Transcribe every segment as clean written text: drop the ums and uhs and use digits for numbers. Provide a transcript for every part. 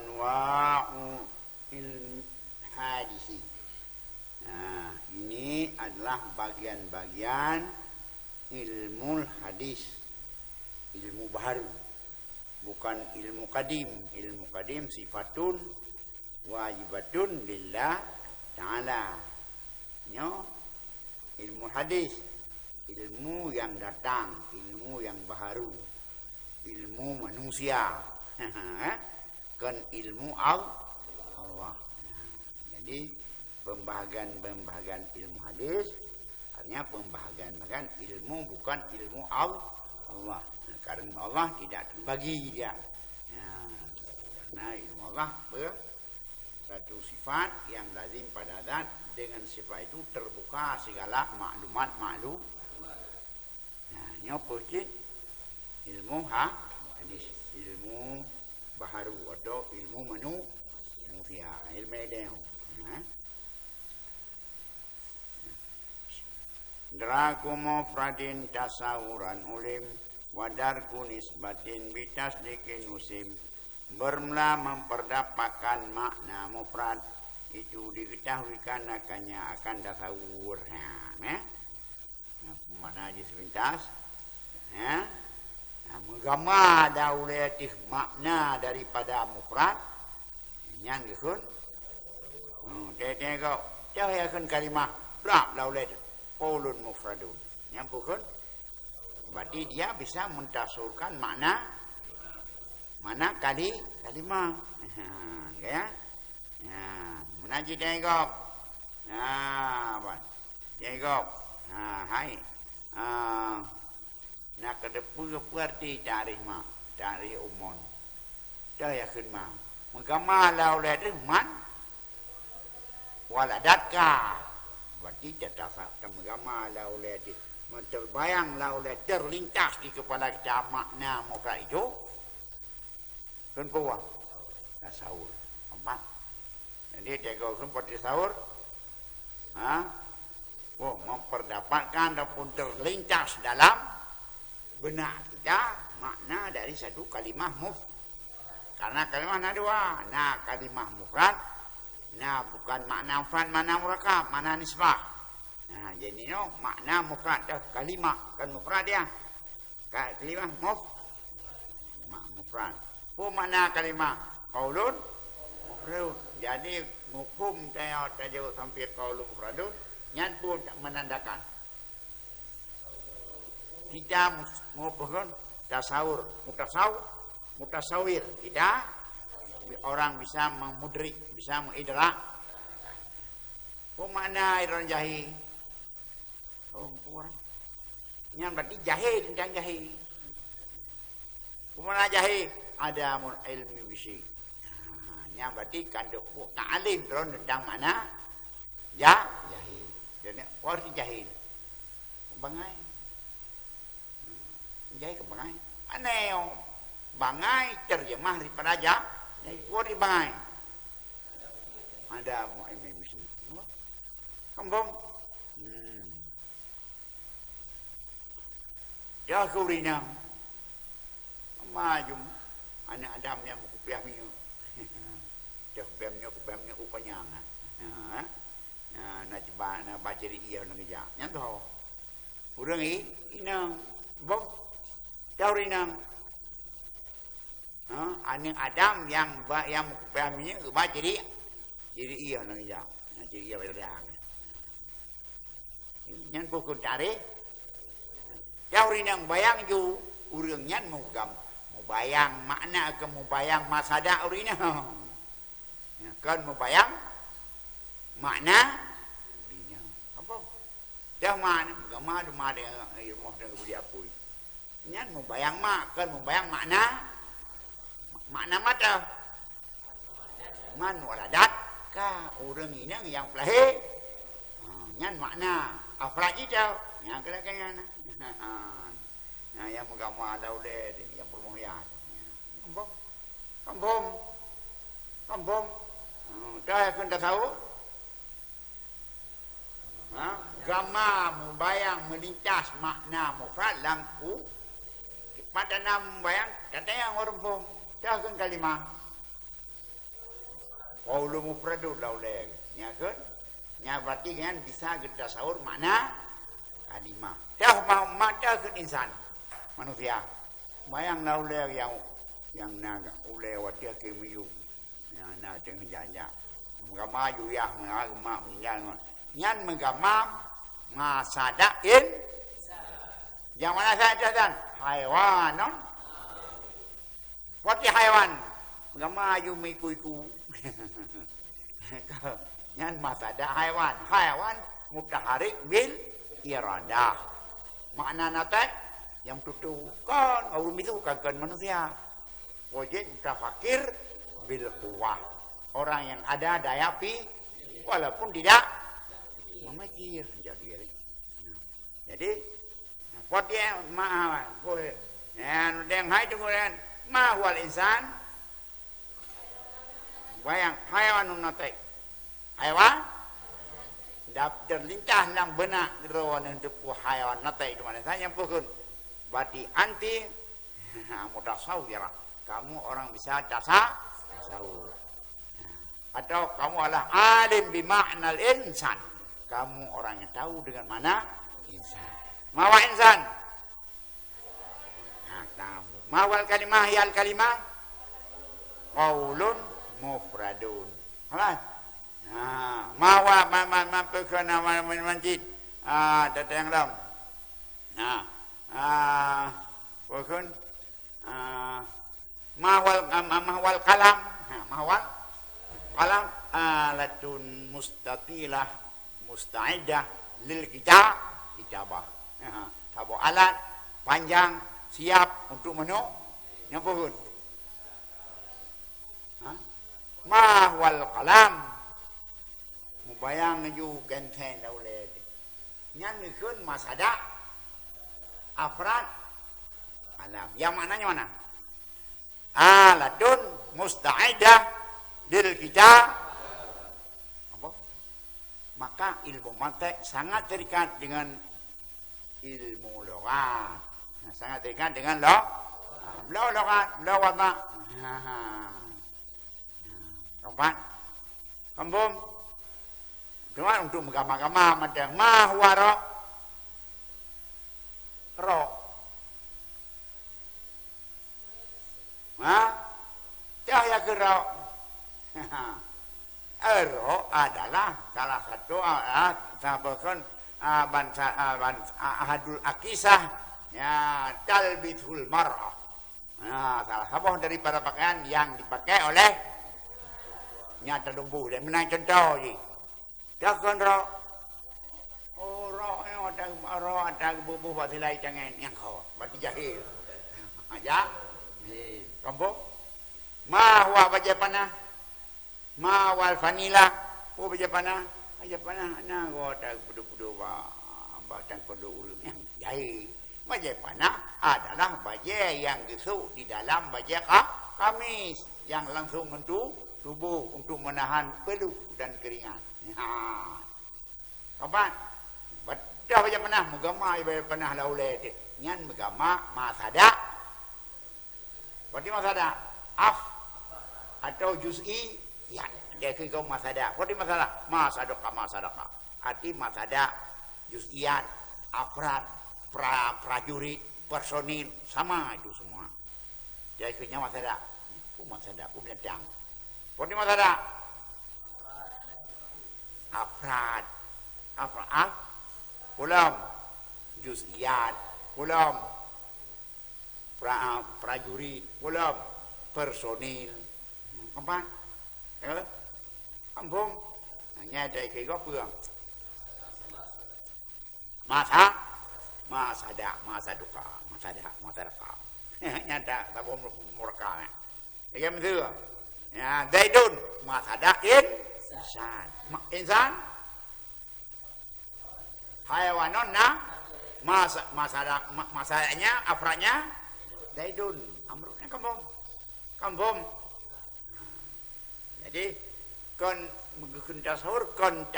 anwa'u ilm hadisi. Nah, ini adalah bagian-bagian ilmu hadis, ilmu baru, bukan ilmu kadim. Ilmu kadim sifatun wajibatun lillah ta'ala. Ilmu hadis, ilmu yang datang, ilmu yang baru, ilmu manusia. Kan ilmu Allah. Jadi pembahagian ilmu hadis artinya pembahagian ilmu, bukan ilmu Allah. Karena Allah tidak terbagi dia. Karena ilmu Allah satu sifat yang lazim pada zat, dengan sifat itu terbuka segala maklumat. Nyopocit ilmu hadis, ilmu baharu atau ilmu manusia, ilmu edeng. Draku mufradin tasawuran ulim wadarku nisbatin bitasdikin usim. Bermula memperdapatkan makna mufrad itu diketahui akannya akan tasawur. Mana aja sepintas. Menggama daulatih makna daripada mufrad. Yang dikun. Tengok. Cahayakan kalimah. Berap daulat. Qaulun mufradun. Yang bukan. Berarti dia bisa mentasurkan makna. Mana kalimah. Ya. Menaji tengok. Tengok. Hai. Nak kata perti tarikh umum. Dah ya kenma. Menggama laulat man waladatka. Berarti tetap menggama laulat. Terbayang laulat terlintas di kepala kita makna muka itu. Kan puas. Tasawur. Nampak? Jadi tengok seperti tasawur. Memperdapatkan ataupun terlintas dalam benak kita makna dari satu kalimah karena kalimah ada dua. Kalimah mufrad, bukan makna mufrad, makna murakab, makna nisbah. Jadi makna mufrad kalimah kan mufrad ya. Kalimah mufrad. Makna kalimah qaulun mufradun. Jadi hukum tajawuz sampai qaulun mufradun nyan pun menandakan kita merupakan tasawur, mutasawir. Kita orang bisa memudrik, bisa mengidrak. Mana iron jahi? Orang. Yang berarti jahi tentang jahi. Mana jahi? Ada mun ilmi bisi. Yang berarti kandung ta'alim tentang mana? Jahi. Jadi arti jahil. Bangai. Jahil ke bangai. Aneh. Bangai terjemah daripada jadi arti bangai. Ada mu'imim bisni. Kembang. Ya kurina. Majum. Anak Adam yang kupiahnya. Kupiahnya upanya. Nak baca dia nak kerja. Yang tu. Orang ini bom tahu rinang. Anak Adam yang pahaminya baca jadi ia nak kerja. Jadi ia berdagang. Yang pukul tarik. Tahu rinang bayang ju orang yang mau bayang makna ke mau bayang masada orang kan mau bayang makna apa? Dah mana? Gama ada mana ilmu dengan budi apui. Nyan membayang kan membayang makna mata. Man waladat ka orang ini yang pelahir. Nyan makna afrad itu yang kena. Yang menggama daulat yang permohonan. Kampung. Dah akan tahu. Gama membayang melintas makna mufrad langku pada nama membayang kata yang orang pun dah kan kalimah qaulun mufradun lauleh nya kan nya berarti kan bisa kita sahur makna kalimah dah mata ke insan manusia bayang lauleh yang naga ule watia kemiyu yang na tengah jaya menggama yuyah menggama menyan nyan menggama ngasadain yang mana saya jelasan haiwan non wati haiwan menggama yu miku nyan masada haiwan mutaharik bil iradah makna nate yang tutukan urum itu kagak manusia wajib mutafakir bil quwah orang yang ada daya walaupun tidak memikir jadi kuat dia yang hai kemudian mahwal insan bayang haiwanun natai haiwan dap terlincah nang benak rawan untuk haiwan natai di mana saya pun berarti anti mutasawwirah kamu orang bisa tasawwur atau kamu adalah alim bimaknal insan kamu orang yang tahu dengan mana insan mawa insan nah kamu mawal kalimah yal kalimah qaulun mufradun halas nah mawa pekana manjid tata yang dalam nah pokon mahwal kalam mahwal kalam alatun mustatilah musta'idah lil kitabah sabo alat panjang siap untuk yang pohon mahwal kalam mubayang ju kenten dauled nyan mikun masada afrad alam yang maknanya mana alatun musta'idah lil kitabah maka ilmu mantek sangat terikat dengan ilmu loghat. Nah, sangat terikat dengan loghat, loghat. Keempat, kembung. Cuma untuk menggama-gama macam mahwaro ro. Cahaya ke ro. Ero adalah salah satu sahabatkan ahadul akisah ya talbithul mar'ah. Nah, salah satu daripada pakaian yang dipakai oleh nyata lumbu dan menang contoh je. Takkan ro. Oh ro ada bubuh batilai jangan yang kau berarti jahil. Aja. Kampung. Mahwa baja panah. Mawal vanila, baca panah na gota pudu-pudu batang kodo ulum yang jahil. Baca panah adalah baja yang gesuk di dalam baja kamis yang langsung mentu tubuh untuk menahan peluh dan keringat. Kapan? Baca baca panah, mugama baca panah lauleh nyan mugama masada. Berarti masada atau juz'i ya, dia kau masada. Kau di masadaka. Arti masada, juz'iyat, afrad, prajurit, personil, sama itu semua. Dia kenya masada. Masada, menyedang. Kau di masada. Afrad, pulam, juz'iyat, pulam, prajurit, pulam, personil. Apa? Kampung hanya ada ikan purang masa duka nyata tabung murka ya betul ya daidun masada insan hayawanon masanya afranya daidun amruknya kampung. Jadi kon menggunakan tasawur kon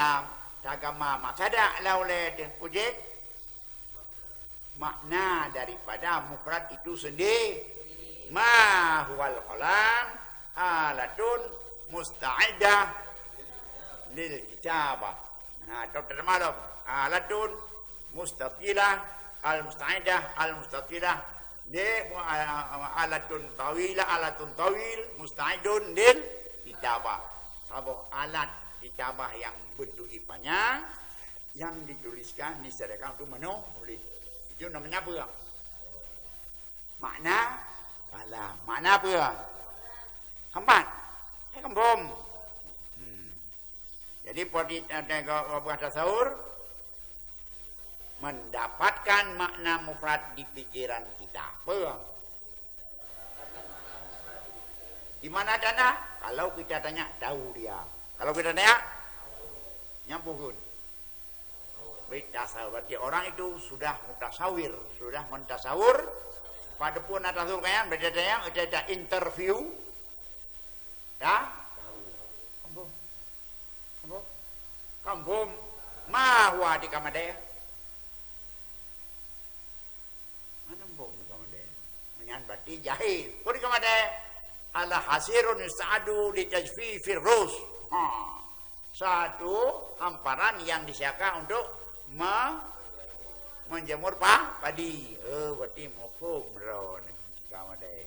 tagama masada lauleh ujek makna daripada mufrad itu sendiri ma huwal qalam alatun musta'idah lil kitabah. Nah, termaklum. Alatun mustatilah al-musta'idah al-mustatilah de alatun tawil musta'idun lil kitabah. Sabuk alat kitabah yang bentuk panjang yang dituliskan disediakan untuk menulis. Itu namanya apa? Makna kalam. Makna apa? Keempat. Kembom. Jadi buat tasawur mendapatkan makna mufrad di pikiran kita. Apa? Di mana dana? Kalau kita tanya, tahu dia. Kalau kita tanya, nyampuhun. Tasawur. Berarti orang itu sudah mutasawir, sudah mentasawur. Pada pun tasawur kan, berarti yang ada interview. Ya? Tahu. Kampung mahwa di kamadaya. Mana bom di kamadaya? Menyan berarti jahil. Kau di kamadaya? Ala hasirun yusta'adu li tajfifir rus. Satu hamparan yang disiapkan untuk menjemur padi. Berarti mufhum ron di kamadaya.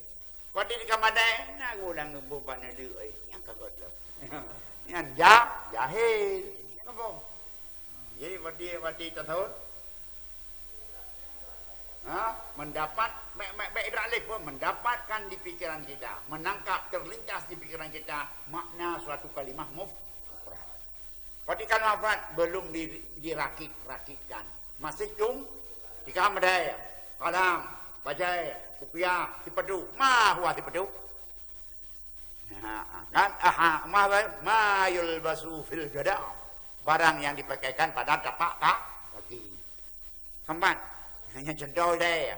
Kau di kamadaya? Nak ulang bukan ada. Yang kagot lah. Yang jahil. Apa? Jadi berarti tasawur. Mendapat mendapatkan di pikiran kita, menangkap terlintas di pikiran kita makna suatu kalimah mufrad. Berarti kalimah mufrad belum dirakit-rakitkan. Masih di kamadaya, kalam, bajai, kupiah, tipedu. Huwa tipedu? Kan ma yulbasu fil gada, barang yang dipakaikan pada tapak kaki. Keempat, hanya contoh deh.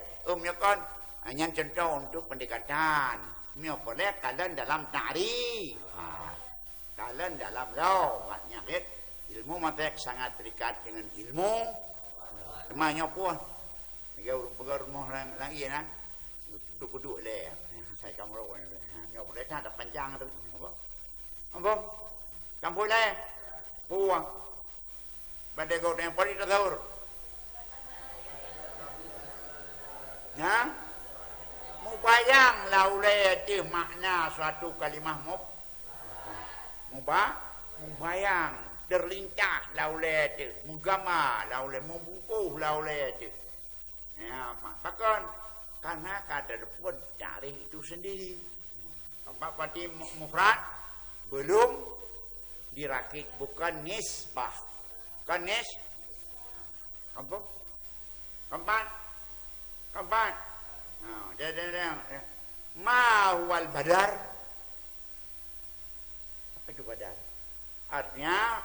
Kan hanya contoh untuk pendekatan. Boleh kalian dalam ta'rif, kalian dalam maknanya ilmu matek sangat terikat dengan ilmu. Namanya pun rumah lagi na duduk leh. Saya kamu nggak boleh ada panjang tu. Apa? Kamu boleh buang. Badai kau yang paling tertaur. Ya? Mubayang laulai itu makna suatu kalimah mubayang terlintas laulai itu mugama laulai membukuh laulai itu. Ya, maka karena kata pun dari itu sendiri. Apa berarti mufrad belum dirakit, bukan nisbah. Bukan keempat. Jadi ma huwal badar. Apa itu badar? Artinya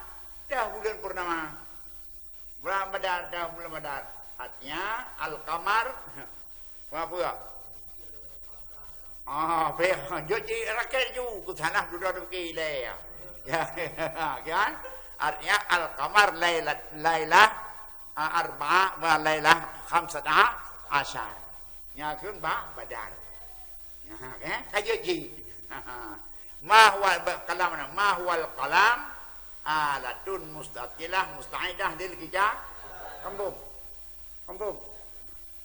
dah bulan purnama. Bulan badar. Artinya al-qamar. Apa ya? Jadi rakyat ju ke sana duduk ke ya, kan? Artinya al-qamar lailah arba'a wa lailah khamsata asyar. Nyakun badar. Ya, kan? Kaji. Ma huwa kalam ma huwal qalam alatun mustaqilah musta'idah lil kita. Kembung.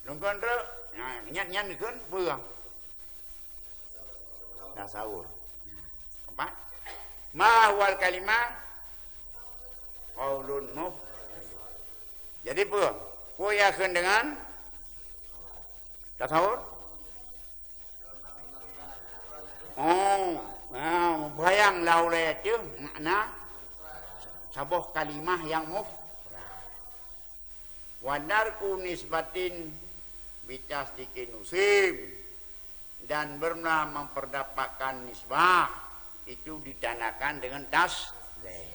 Lungkon tu, nyan kan buang. Tasawur. Empat. Ma huwal kalimah qaulun Jadi apa? Kuyakan dengan tasawur. Bayang laulai itu makna sebuah kalimah yang mufrad. Wadarku nisbatin bitas dikinusim dan pernah memperdapatkan nisbah itu ditandakan dengan tasdih.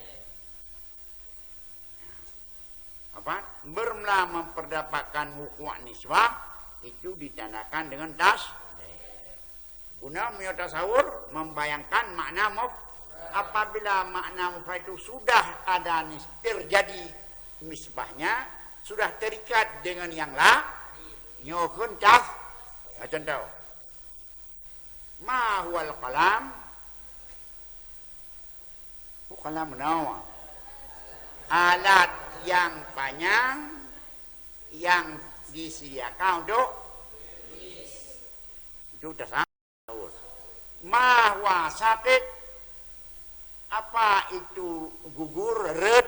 Apa? Pernah memperdapatkan hukum nisbah itu ditandakan dengan tasdih. Guna tasawur membayangkan makna apabila makna mufrad itu sudah ada terjadi nisbahnya, sudah terikat dengan yang nyokun tas. Contoh, ma huwal qalam Kalam nawa. Alat yang panjang yang disediakan untuk itu tasawur. Mahwa sakit, apa itu gugur, red?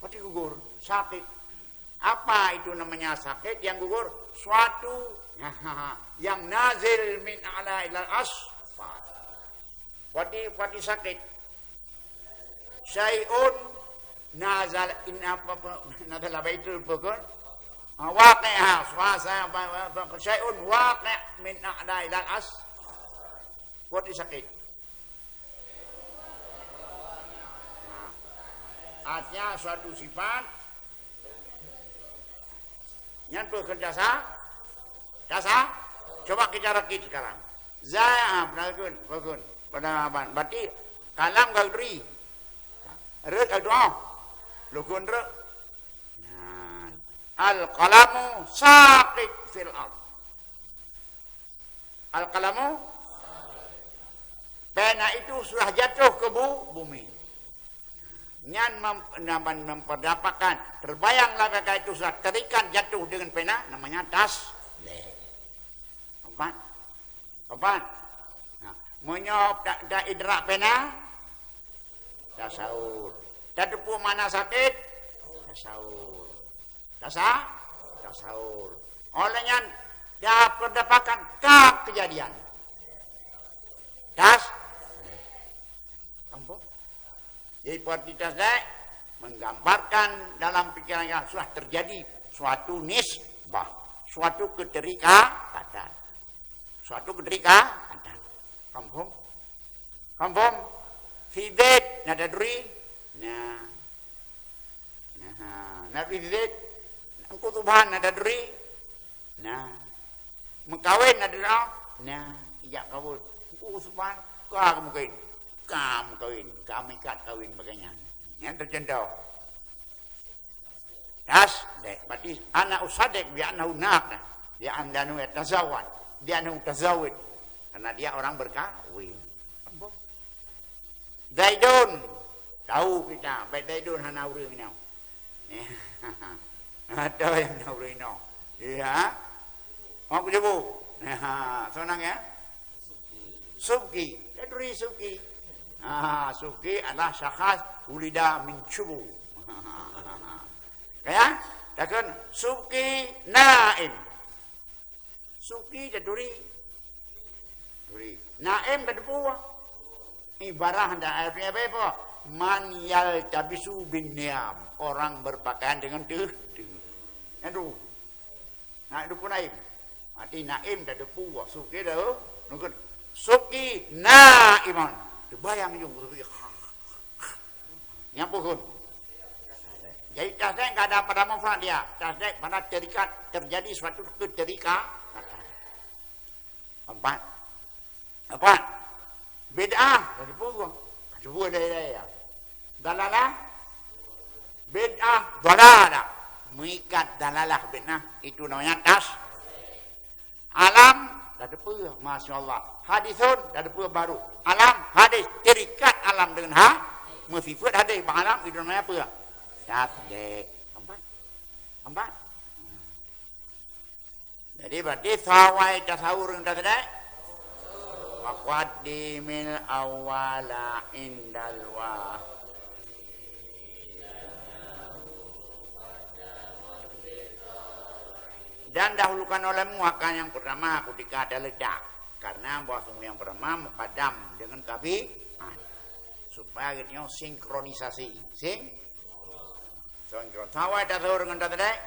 Apa itu gugur? Sakit. Apa itu namanya sakit yang gugur? Suatu yang nazil min ala ilal asfal. Wati sakit. Syai'un nazal in apa nazal baitul bukan? Waqi'ah suasa syai'un waqi' min ala ilal as. Wati sakit. Artinya suatu sifat yang bekerjasa jasa. Coba kita rakit sekarang. Za'ab bagun pada apa? Berarti kalam galdri. Rek doa. Lukun rek. Al-qalamu saqit fil ard. Al-qalamu pena itu sudah jatuh ke bumi. Nyan memperdapatkan terbayanglah kakak itu sudah terikat jatuh dengan pena namanya tasdek. Apa? Nah, menyop tak idrak pena tasawur. Dadepu mana sakit tasawur. Tasawur. Olehnya dia perdapatkan kejadian. Jadi kuantitas menggambarkan dalam pikirannya sudah terjadi suatu nisbah, suatu keterikatan. Kampung. Fidet nada duri. Nabi fidet kutubahan nada duri. Mengkawin nada duri. Ijak kabul. Kutubahan kamu kawin. Kamu kawin, kami ikat kawin bagainya. Yang terjendau. Berarti anak usadek bi anahu nak, dia andanu tazawwad, dia anu tazawwid. Karena dia orang berkawin. Zaidun, tahu kita, baik Zaidun hana urang ini. Ada yang urang ini. Iya. Aku jebuk. Senang ya? Subki, dari Subki. Suki adalah syakhas ulida min cubu. Ya, takkan Suki naim. Suki duri. Naim buah. Ibarah anda artinya apa? Man yal tabisu bin niam. Orang berpakaian dengan tuh. Aduh. Nah, itu pun naim. Arti naim buah. Suki dah. Nukut. Suki naiman. Bayang yung yang pukul. Jadi tasdek enggak ada pada manfaat dia. Tasdek pada terikat terjadi suatu keterikatan. Empat. Bid'ah dari pukul. Kedua dari dalalah. Bid'ah dalalah. Mengikat dalalah bid'ah itu namanya tas. Alam dah depa, masya-Allah. Hadisun dah depa baru. Alam hadis terikat alam dengan sifat hadis alam itu namanya apa? Tasdek. Empat. Jadi berarti sawai tasawur yang tasdek. Wa qaddimil awwala indal wa. Dan dahulukan olehmu akan yang pertama ketika ada ledak. Karena bahwa yang pertama mukadam dengan tabi'at. Supaya gitu sinkronisasi. Sinkron. Sawai tasawur dengan tasdek.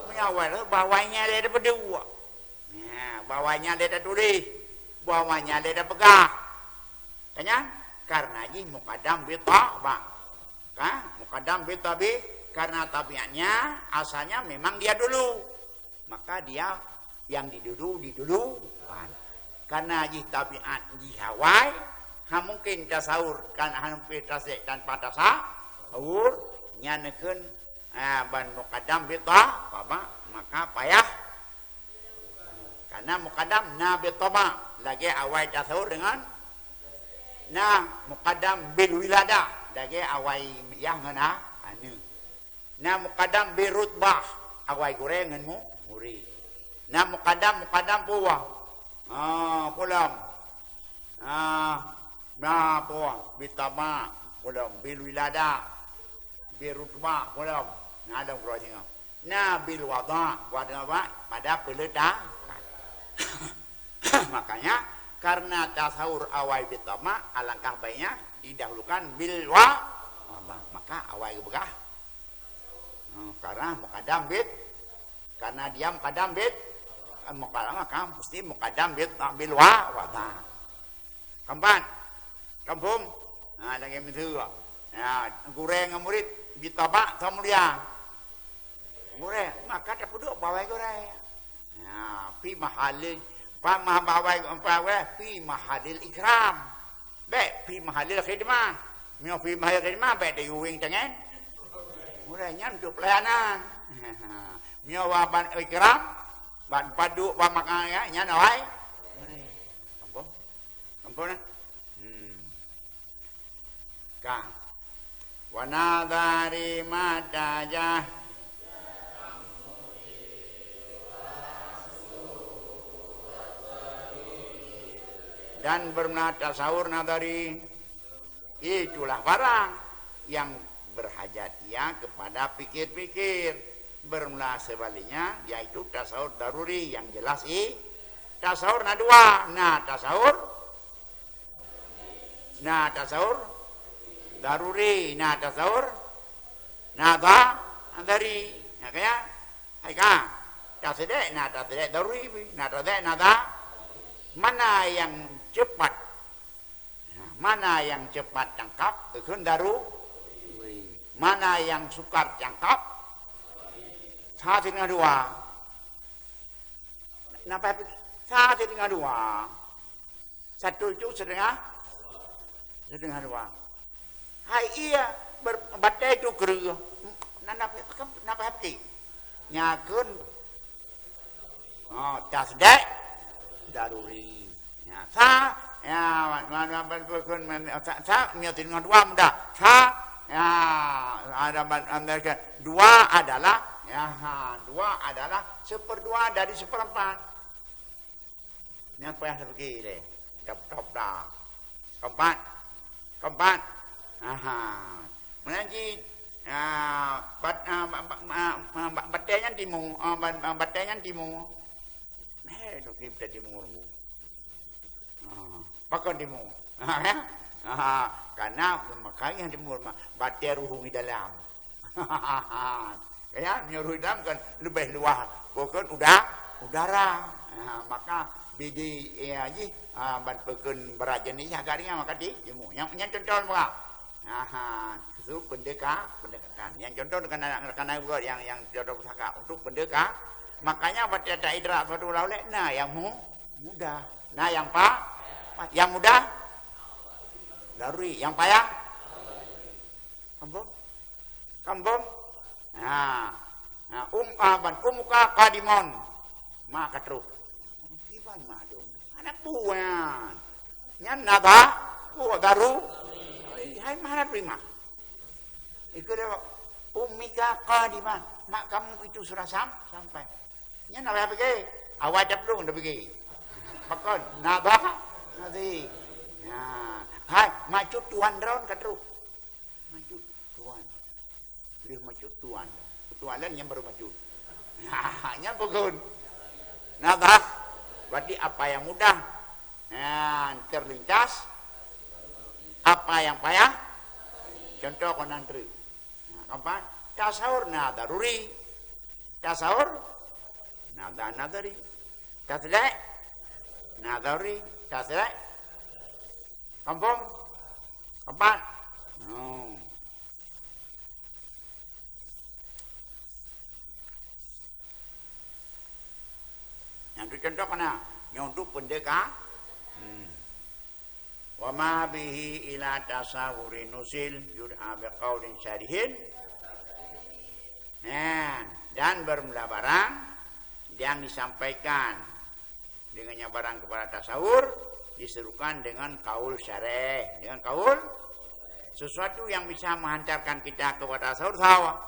Menyawai bawahnya dia ada berdua. Nah, bawahnya dia ada tulis. Bawahnya dia ada pegah. Tanya? Karena ini mukadam bitabah. Mukadam bitabi. Karena tabiatnya asalnya memang dia dulu. Maka dia yang didulukan. Karena jih tabiat jihawai, mungkin tasawur kan hampir tasik dan pada sahur nyanekeun ban muqaddam bita maka payah. Karena muqaddam na bita lagi awal tasawur dengan Nah, muqaddam bil wiladah dage awai yang ngana anu. Nah, muqaddam bil rutbah awai gorengan mu muri. Nah, muqaddam puwa. Pulang. Nah, puwa bitama pulang bil wiladah bil rutbah pulang. Nah, ada berarti. Nah, bil wada pada peledakan. Makanya karena tasawur awai bitama alangkah baiknya didahulukan bil wada. Maka awai begah. Karena muqaddam bit karena dia muqaddam bit maka mesti muqaddam bil wada. Kampan kampung lagi itu goreng murid bitaba tamulia goreng maka tak duduk bawai goreng fi mahalil fi mahalil ikram baik fi mahalil khidmah mio fi mahalil khidmah baik di uwing tangan gorengnya untuk pelayanan mio waban ikram ban padu wa makanya nya nawai kampung ka wanadari madajah dan bermenata sahur nadari itulah barang yang berhajatnya kepada pikir-pikir. Bermula sebaliknya yaitu tasawur daruri yang jelas tasawur na dua. Nah tasawur daruri. Nah tasawur nada dari kayak aika tasede daruri nada mana yang cepat tangkap itu daru mana yang sukar tangkap satu dengan dua. Nampak satu dengan dua. Satu itu setengah dua. Hai iya berbatai itu kerja. Napa hati? Nyakun. Tasdek daruri. Ya mana berkun miatin dengan dua mudah. Ada Amerika dua adalah seperdua dari seperempat. Yang payah pergi deh. Top dah. Keempat. Menanti batanya timu. Itu kita timur. Pakai timur. Karena makanya timur batai ruhung di dalam. Ya, menyuruh dalam kan lebih luas, bukan udara. Maka bidi aji ban pekun berajan ini agaknya maka di yang contoh maka. Itu pendekaan. Yang contoh dengan anak-anak yang jodoh pusaka untuk pendekah. Makanya pada ada idrak suatu laulek. Nah, yang mudah. Nah, yang mudah daruri, yang payah kampung. Umuka kadimon maka terus iban madum anak buan nyan nada daru hai mana prima itu dia umika kadiman mak kamu itu sudah sampai nyan apa pergi awak jap dulu udah pergi pakon nada nanti hai maju tuan draun katru maju tuan dia maju tuan tualan yang baru maju. Hanya pukul. Nah, berarti apa yang mudah terlintas, apa yang payah, contoh konantri. Kapan? Tasawur nadaruri, tasawur nadari, tasdek nadari, tasdek. Kampung, kapan? Yang itu contoh kena yang untuk pendekah wa ma bihi ila tasawuri nusil yud'a biqaulin syarihin dan bermula barang yang disampaikan dengannya barang kepada tasawur diserukan dengan kaul syarih. Dengan kaul sesuatu yang bisa menghantarkan kita kepada sahur sawa.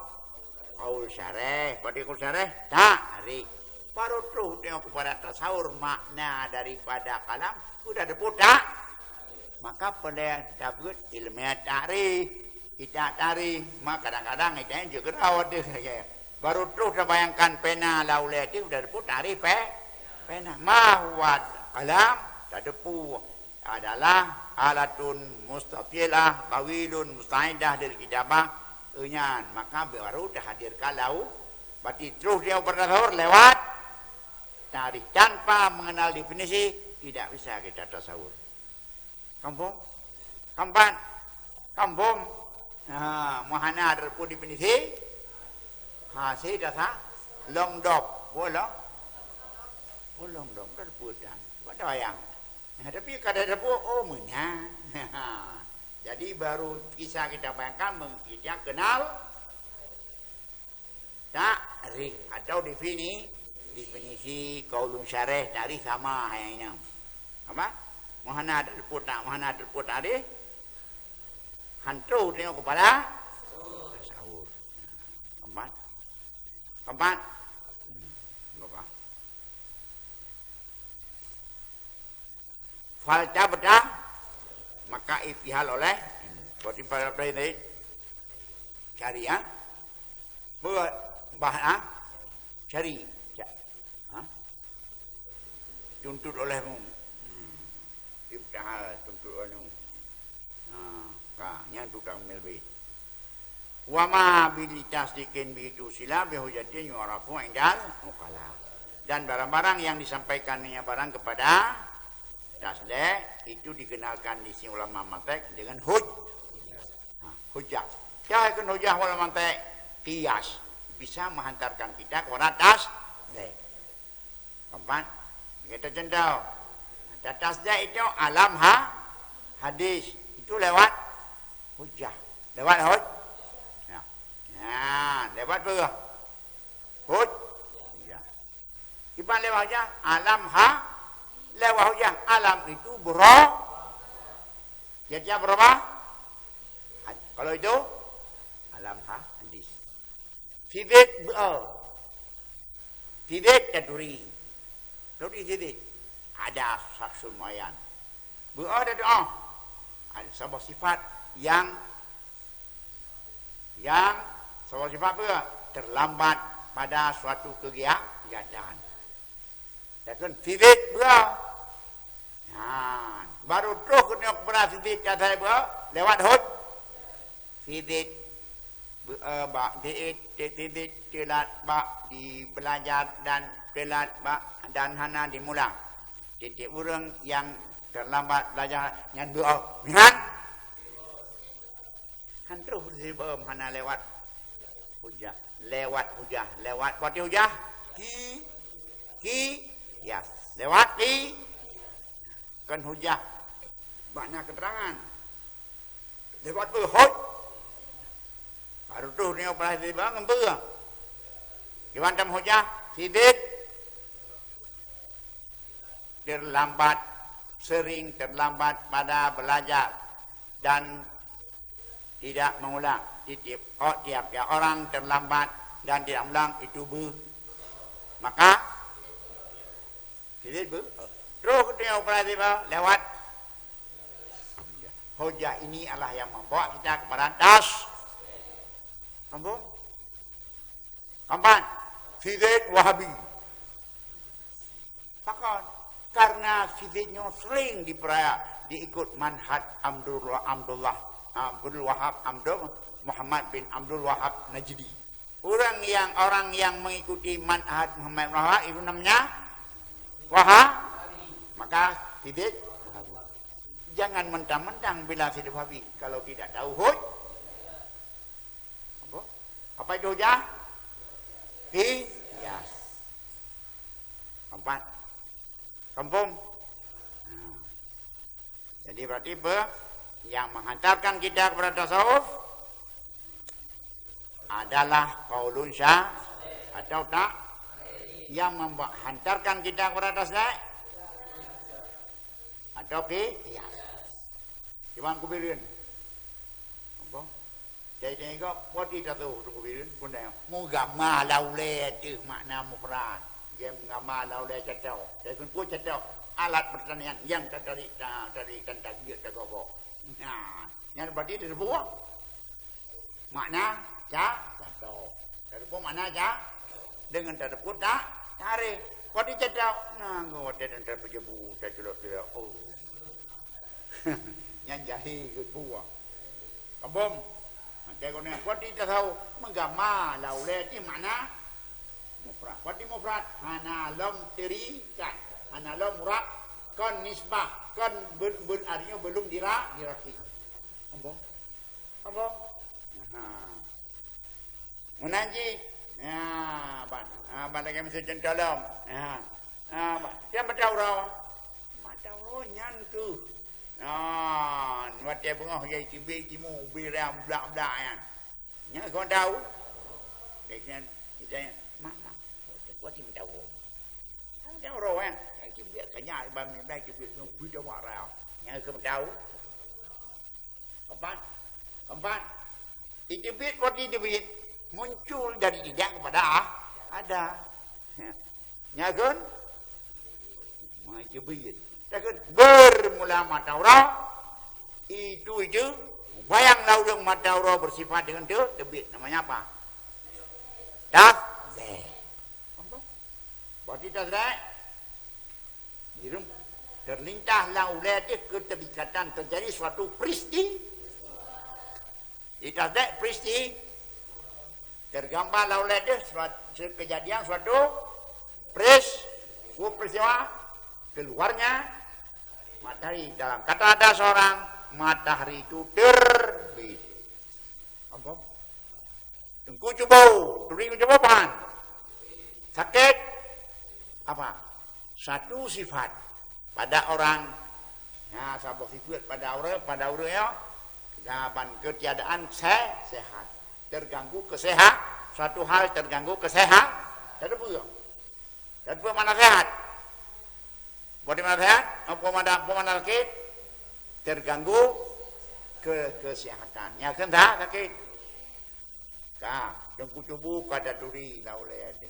Kaul syarih, pada kaul syarih tarik. Baru tuh tengok kepada tasawur makna daripada kalam sudah diputar. Maka pada David ilmiah tarik, kita tarik. Maka kadang-kadang kita juga rawat dia. Baru tuh terbayangkan pena laulah itu sudah diputar pena. Mahwat kalam tadepu adalah alatun mustafilah tawilun mustaidah dari kitabah enyan. Maka baru dah hadir kalau berarti terus dia bertasawur lewat tarik tanpa mengenal definisi tidak bisa kita tasawur. Kampung, kampung. Nah, mahana ada pun definisi. Hasil dasar long dog, boleh. Long dog terputan. Pada wayang. Nah, tapi kadang ada pun mana. Jadi baru kisah kita bayangkan kita kenal takrif atau definisi kaulun syarih dari sama yang ini. Apa? Mahana terput ada hantu tengok kepada sahur. Keempat. Falta bedah maka iftihal oleh berarti pada ini cari ya. Cari. Tuntut olehmu. Ibtihal tuntut anu. Yang tukang melbih. Wa ma bilitasdikin begitu sila bihujatin yu'rafu indal muqala. Dan barang-barang yang disampaikannya barang kepada tasdik itu dikenalkan di sini ulama mantek dengan hujjah. Jangan hujjah ulama mantek qiyas bisa menghantarkan kita kepada tasdik. Keempat, kita jendau. Tasdik itu alam hadis itu lewat hujjah. Lewat hujjah. Ya, lewat apa? Hujjah. Iban lewat hujjah, alam lewat hujjah. Alam itu Kira-kira berapa? Kalau itu alam hadis. Fidit taduri. Fidit ada saksul mayan. Berada doa. Ada sebuah sifat yang sebuah sifat apa? Terlambat pada suatu kegiatan. Dan fidit baru terus kena kepada fidit kata lewat fidit fidit telat di belajar dan telat dan hana dimula. Titik orang yang terlambat belajar yang doa kan terus mana lewat hujah lewat pati hujah yes lewat kan hujah banyak keterangan lewat baru tuh ni operasi tiba ngempur gimana hujah sidit sering terlambat pada belajar dan tidak mengulang. Tiap orang terlambat dan tidak mengulang itu maka tidak terus dia operasi lewat hujah ini adalah yang membawa kita kepada kampung fidit wahabi karena fiditnya sering diikut manhaj Abdul Wahab Muhammad bin Abdul Wahab Najdi. Orang yang mengikuti manhaj Muhammad bin Wahab itu namanya Wahab. Maka fidit jangan mentang-mentang bila fidit Wahabi kalau tidak tahu apa itu hujah? Yes. Keempat. Kampung. Jadi berarti yang menghantarkan kita kepada tasawuf adalah qaulun syah atau tak yang menghantarkan kita kepada tasawuf atau qiyas. Cuman kubirin. Apa? Jadi kok poti satu kubirin pun dah. Mu gamma laule tu makna mufrad. Dia gamma laule catau. Saya pun ku catau alat pertanian yang tertarik dan takbir tegok. Nah, yang berarti dia sebuah makna catau. Terus makna dengan terput tak tarik. Kau dicadap, nah kau ada dan terpejebu, tercelok dia. Oh, yang jahi ke buah. Kampung, macam kau ni, kau tidak tahu menggama laule di mana mufrad. Kau di mufrad, hana lam terikat, hana lam murad, kon nisbah, kon artinya belum diraki. Kampung, kampung. Menanji. Ya, ban lagi mesti dalam. Ya. Dia mataurau. Mataurau nyan tu. Wat dia bengah jadi tibi timu biram blak-blak kan. Nya kau tahu? Kita mak kuat tim tahu. Tahu ro kan. Tibi kanya ban ni bai tibi nu video marau. Nya kau tahu? Empat. Tibi kuat tibi muncul dari tidak kepada ada. Ya kan? Macam begitu. Takkan bermula mataurah itu bayang laudung mataurah bersifat dengan tebit. Namanya apa? Tasdeh. Berarti tasdeh terlintah laulah itu keterikatan terjadi suatu peristiwa. Di tasdeh peristiwa tergambar laulah itu kejadian suatu peristiwa keluarnya matahari. Dalam kata ada seorang matahari itu terbit. Apa? Tengku coba, turing coba pan. Sakit apa? Satu sifat pada orang. Ya, sabuk sifat pada orang ya. Gaban ketiadaan sehat. Terganggu kesehatan, suatu hal terganggu kesehatan, jadi apa mana sehat? Bagaimana sehat? Apa mana sakit? Terganggu kesehatan. Ya kan dah sakit? Kah, jengku cubu kada duri laulai ada.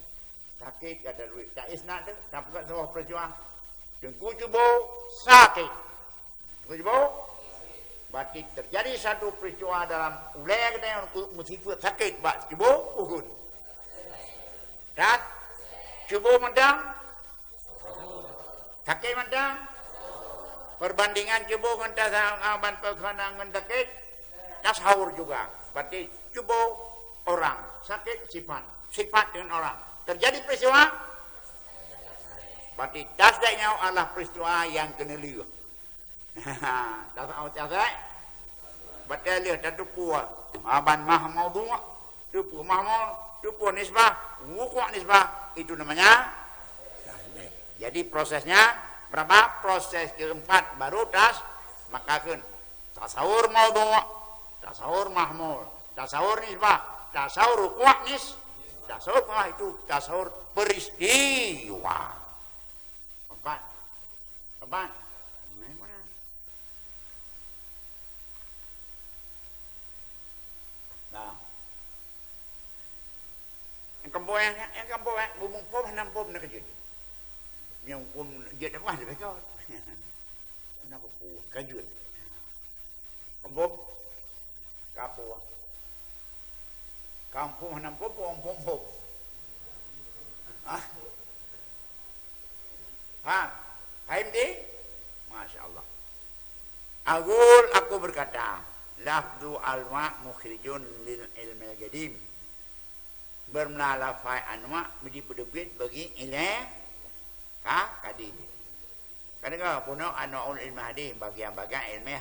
Sakit kada duri. Tak isnak tu, tak bukan sebuah perjuang. Jengku cubu sakit. Jengku cubu berarti terjadi satu peristiwa dalam ulaya kita yang musibah sakit bak cuba uhun. Dan cuba mendang sakit mendang perbandingan cuba ngentah aman perkembangan sakit tasawur juga. Berarti cuba orang sakit sifat dengan orang terjadi peristiwa. Berarti tasdaknya adalah peristiwa yang kena lihat. Tak tahu cakap betul dia tak puas aban mahmud tu puas mahmud tu puas nisbah wuku' nisbah itu namanya. Jadi prosesnya berapa? Proses keempat baru makakan tasawur maudhu', tasawur mahmud, tasawur nisbah, tasawur wuku' tasawur itu tasawur peristiwa. Empat. Nah, yang kampung bumung pom hanam pom nak kerja. Yang pom dia dah ada kau. Kenapa pom kajut? Kampung hanam pom pom. Faham di? Masya Allah. Aku berkata. Lafdu alma mukhrijun lil ilmi al-qadim. Bermakna lafai anwa menjadi penerbit bagi ilmu qadim. Kadang puno anwaul ilmi hadis bagian-bagian ilmu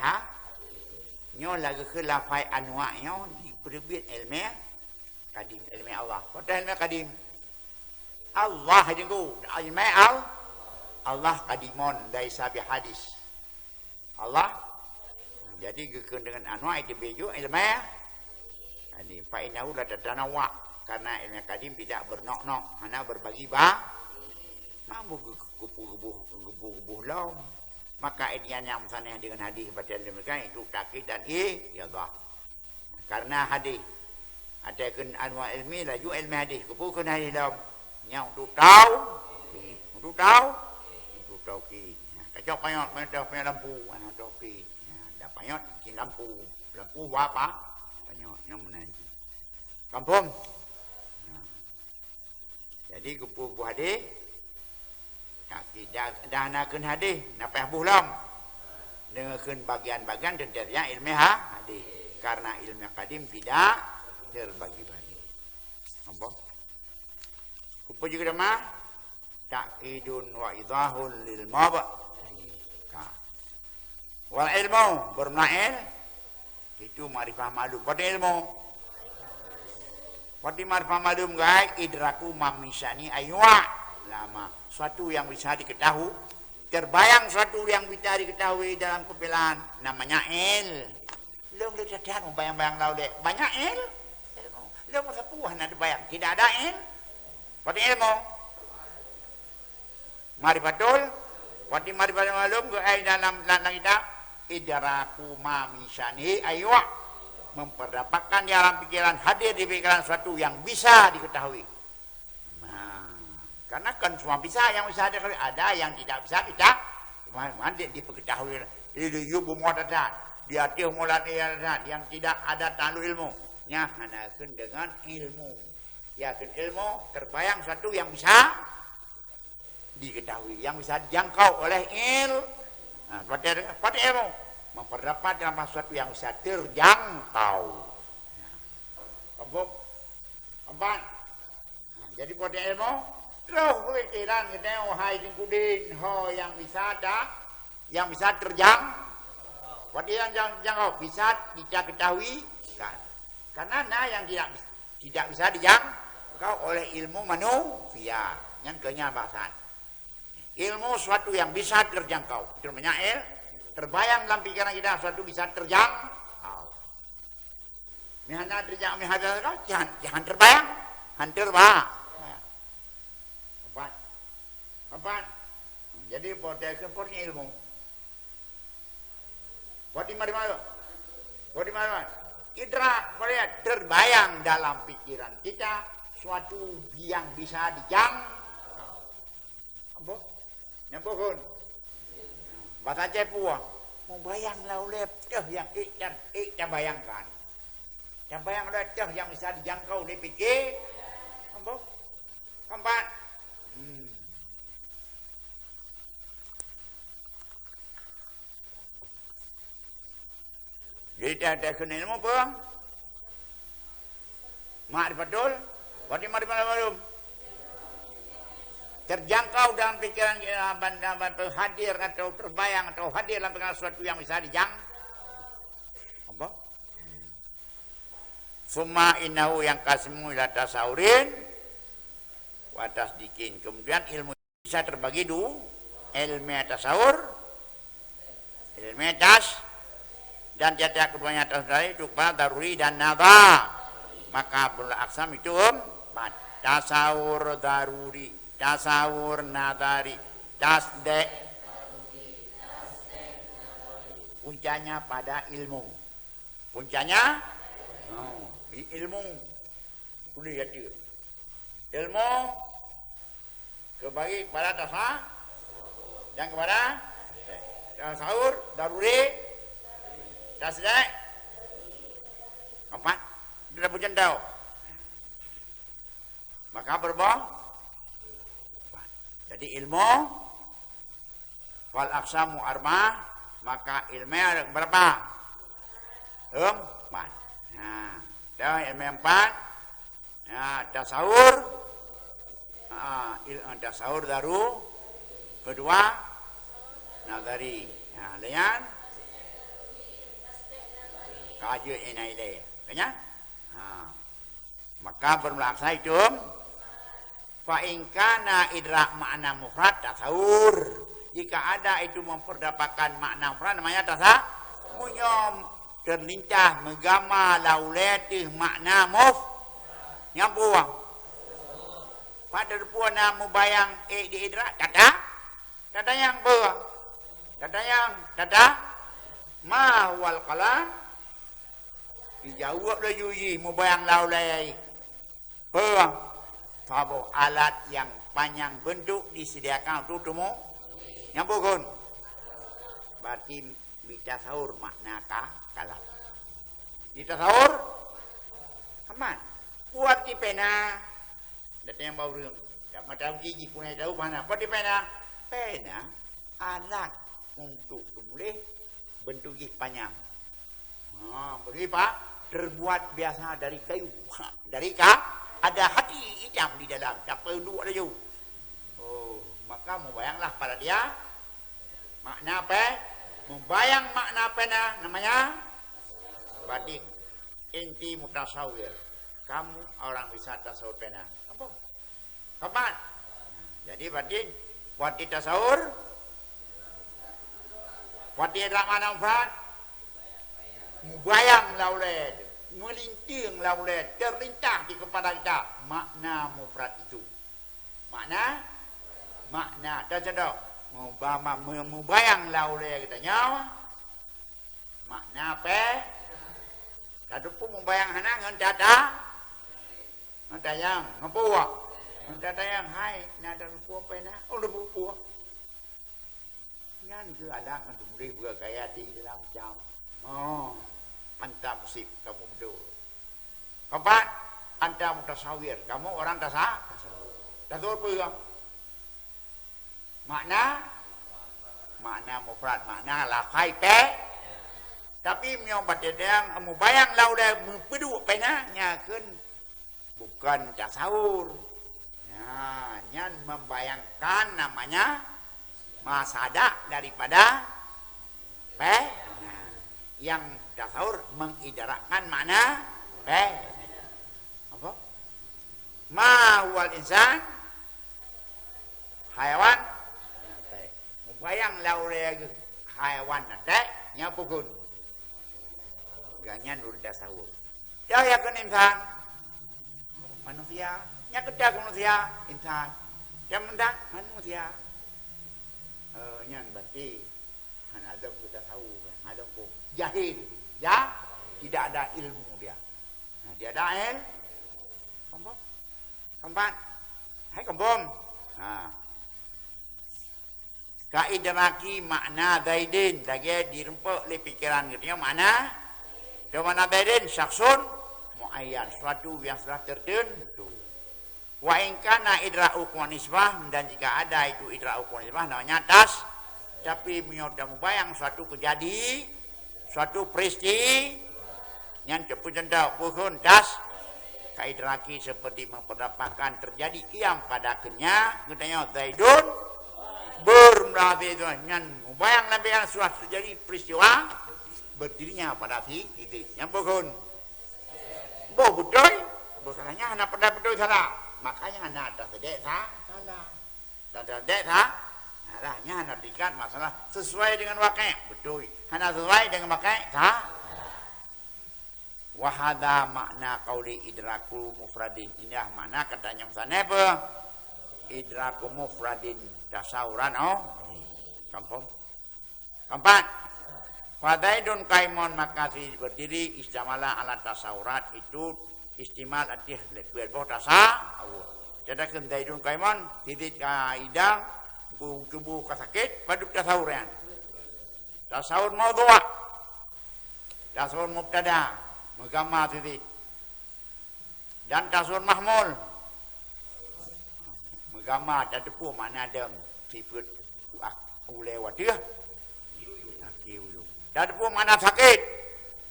nyo lagi ke lafai anwa nyo di penerbit ilmu qadim, ilmu Allah. Kata ilmu qadim. Allah jengku ilmu Allah qadimun laisa bi hadis. Allah jadi gekun dengan anwa itu biju ilmu ini fa innahu la tatanawa karena ilmu qadim tidak bernok-nok hanya berbagi mampu gebuh laum maka idyan yang musanah dengan hadis kepada mereka itu takkid dan iyadah. Karena hadis ada kun anwa ilmi laju ilmi hadis kupukun hadis dalam yang untuk tahu ki kacau payot punya lampu ki ada payot di lampu apa payot yang menanti kampung. Jadi kupu hadis tidak dahanakeun hadis napeh bulam dengekeun bagian-bagian tentunya ilmu hadis karena ilmu qadim tidak terbagi-bagi. Apa? Kupu juga mah ta'kidun wa idahun lil maba. Wal ilmu bermail itu ma'rifah malum. Pada ilmu pada ma'rifah malum guys idraku mamisani aywa lama suatu yang bisa diketahui terbayang suatu yang bisa diketahui dalam kepilan namanya lu sadar bayang-bayang lau dek banyak lu sepuh nak bayang tidak ada pada ilmu marifatul pada marifatul malum guys dalam kita idraku mamisani aywa memperdapatkan di alam pikiran hadir di pikiran suatu yang bisa diketahui. Karena kan semua bisa yang bisa ada yang tidak bisa kita mandi diketahui di yubu muadadat di hati mulat yang tidak ada talu ilmu nya hanakeun dengan ilmu yakin ilmu terbayang suatu yang bisa diketahui yang bisa dijangkau oleh pada ilmu memperdapat dalam sesuatu yang bisa terjangkau. Apa? Jadi pada ilmu terus pikiran kita wahai jingkudin yang bisa terjangkau. Pada yang jangkau bisa diketahui kan. Karena yang tidak bisa dijangkau oleh ilmu manusia yang kenyabasan. Ilmu suatu yang bisa terjangkau. Itu namanya terbayang dalam pikiran kita suatu bisa terjangkau. Mihana terjangkau, jangan terbayang, Apa? Jadi pornya ilmu. Wadi mana? Idrak, terbayang dalam pikiran kita suatu yang bisa dijangkau. Apa? Nyambukun. Bahasa Jepua, mau bayang laulep yang kita bayangkan. Yang bayang dah yang bisa dijangkau dipikir. Apa? Keempat. Jadi ada kena ilmu apa? Ma'rifatul, wadi ma'rifatul malum. Terjangkau dalam pikiran kita hadir atau terbayang atau hadir dalam pikiran sesuatu yang bisa dijangkau. Apa? Summa innahu yang kasmu ila tasawurin wa tasdiqin. Kemudian ilmu bisa terbagi dua, ilmu tasawur, ilmu dan tiada keduanya tasawur itu daruri dan nadha. Maka abdul aksam itu empat. Tasawur daruri, tasawur nadari, tasdek. Puncanya pada ilmu. Puncanya ilmu. Kuliah dia. Ilmu kebagi kepada tasawur dan kepada tasawur daruri, tasdek. Empat. Sudah pujian tahu. Maka berbohong. Jadi ilmu wal aqsamu arba, maka ilmu ada berapa? Empat. Nah, ilmu empat. Nah, tasawur. Tasawur daru. Kedua, nadari. Nah, lihat. Kaji inailai. Kanya? Maka bermelaksa itu fa in kana idrak makna mufrad tasawur. Jika ada itu memperdapatkan makna mufrad namanya tasawur. Munyom terlincah megama lauletih makna nyampuang. Pada puana mubayang di idrak kata yang buah. Tata ma wal qalam dijawab dah yuji mubayang laulai Fabo alat yang panjang bentuk disediakan untuk temu nyambukun berarti bica sahur makna kalam bica sahur aman buat di pena datang yang baru tak macam gigi punya tahu mana buat di pena alat untuk boleh bentuk gigi panjang beri pak terbuat biasa dari kayu dari ada hati hitam di dalam tak perlu ada ju maka membayanglah pada dia makna apa membayang makna apa namanya batik inti mutasawir kamu orang wisata tasawur pena kapan jadi batik wati tasawur wati mana manfaat membayang lauled melinting lauled terlintah di kepala kita makna mufrad itu makna tak cendok membayang lauled kita nyawa makna apa tadi pun membayang hana ngan dada yang ngapuah ngan dada yang hai nada ngapuah apa na lu buah ngan ke ada ngan tumri buah kaya di dalam jam anta musik kamu betul. Keempat, anta mutasawir, kamu orang tasawur. Tasawur apa? Makna mufrad, makna lakai pe. Tapi menyobat yang mubayang laudah mempedu pena nyakeun bukan tasawur. Nah, nyan membayangkan namanya masada daripada pe. Nah, yang tasawur mengidarakkan makna apa? Ma wal insan hayawan mubayang laure hayawan nate nyapukun ganyan ur tasawur daya kan insan manusia nya kedah manusia insan jaman manusia nyan berarti ada kita tahu ada pun jahil ya tidak ada ilmu dia nah, dia ada keempat hai kembom nah kaidraki makna zaidin lagi dirempuk le pikiran gitu makna ke mana zaidin syaksun muayyan suatu yang sudah tertentu wa in kana idra'u nisbah dan jika ada itu idra'u nisbah namanya tas tapi menyodang bayang suatu kejadi suatu peristiwa yang cepu jenda puhun tas kaidraki seperti memperdapatkan terjadi kiam pada kenya katanya zaidun bermelafi itu yang bayang lebih sudah terjadi peristiwa berdirinya pada titik yang puhun betul bukannya anak pada betul salah makanya anak tak sedek salah tak sedek salahnya anak dikat masalah sesuai dengan wakai betul hanya sesuai dengan wakai wahada makna qauli idraku mufradin inilah makna katanya misalnya apa idraku mufradin tasawuran kampung keempat fadaidun kaimon makasi berdiri istimala ala tasawurat itu istimal atih lebih tasawur jadi kendaidun kaimon titik kaidang tubuh kasakit pada tasawuran tasawur maudhu' tasawur mubtada mugama titik dan tasawur mahmul mugama tadapu makna adam sifat ulewat dia tadapu makna sakit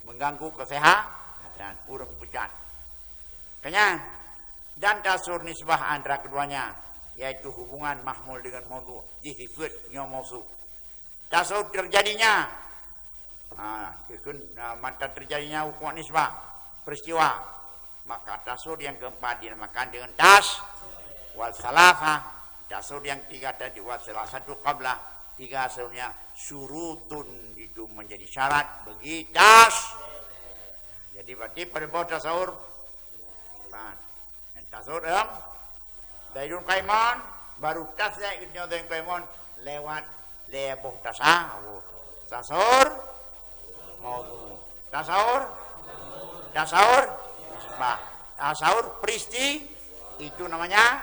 mengganggu kesehatan kurang pecat kanya dan tasawur nisbah antara keduanya yaitu hubungan mahmul dengan maudhu' sifat yang mausuf tasawur terjadinya mantan terjadinya hukum nisbah peristiwa maka tasawur yang keempat dinamakan dengan tas wal salasa tasawur yang tiga tadi wal salasatu qabla tiga tasawurnya surutun itu menjadi syarat bagi tas jadi berarti pada bawah tasawur tasawur Zaidun Kaiman baru tas Zaidun Kaiman lewat leboh tasawur. Tasawur maudhu. Tasawur nisbah. Tasawur peristi itu namanya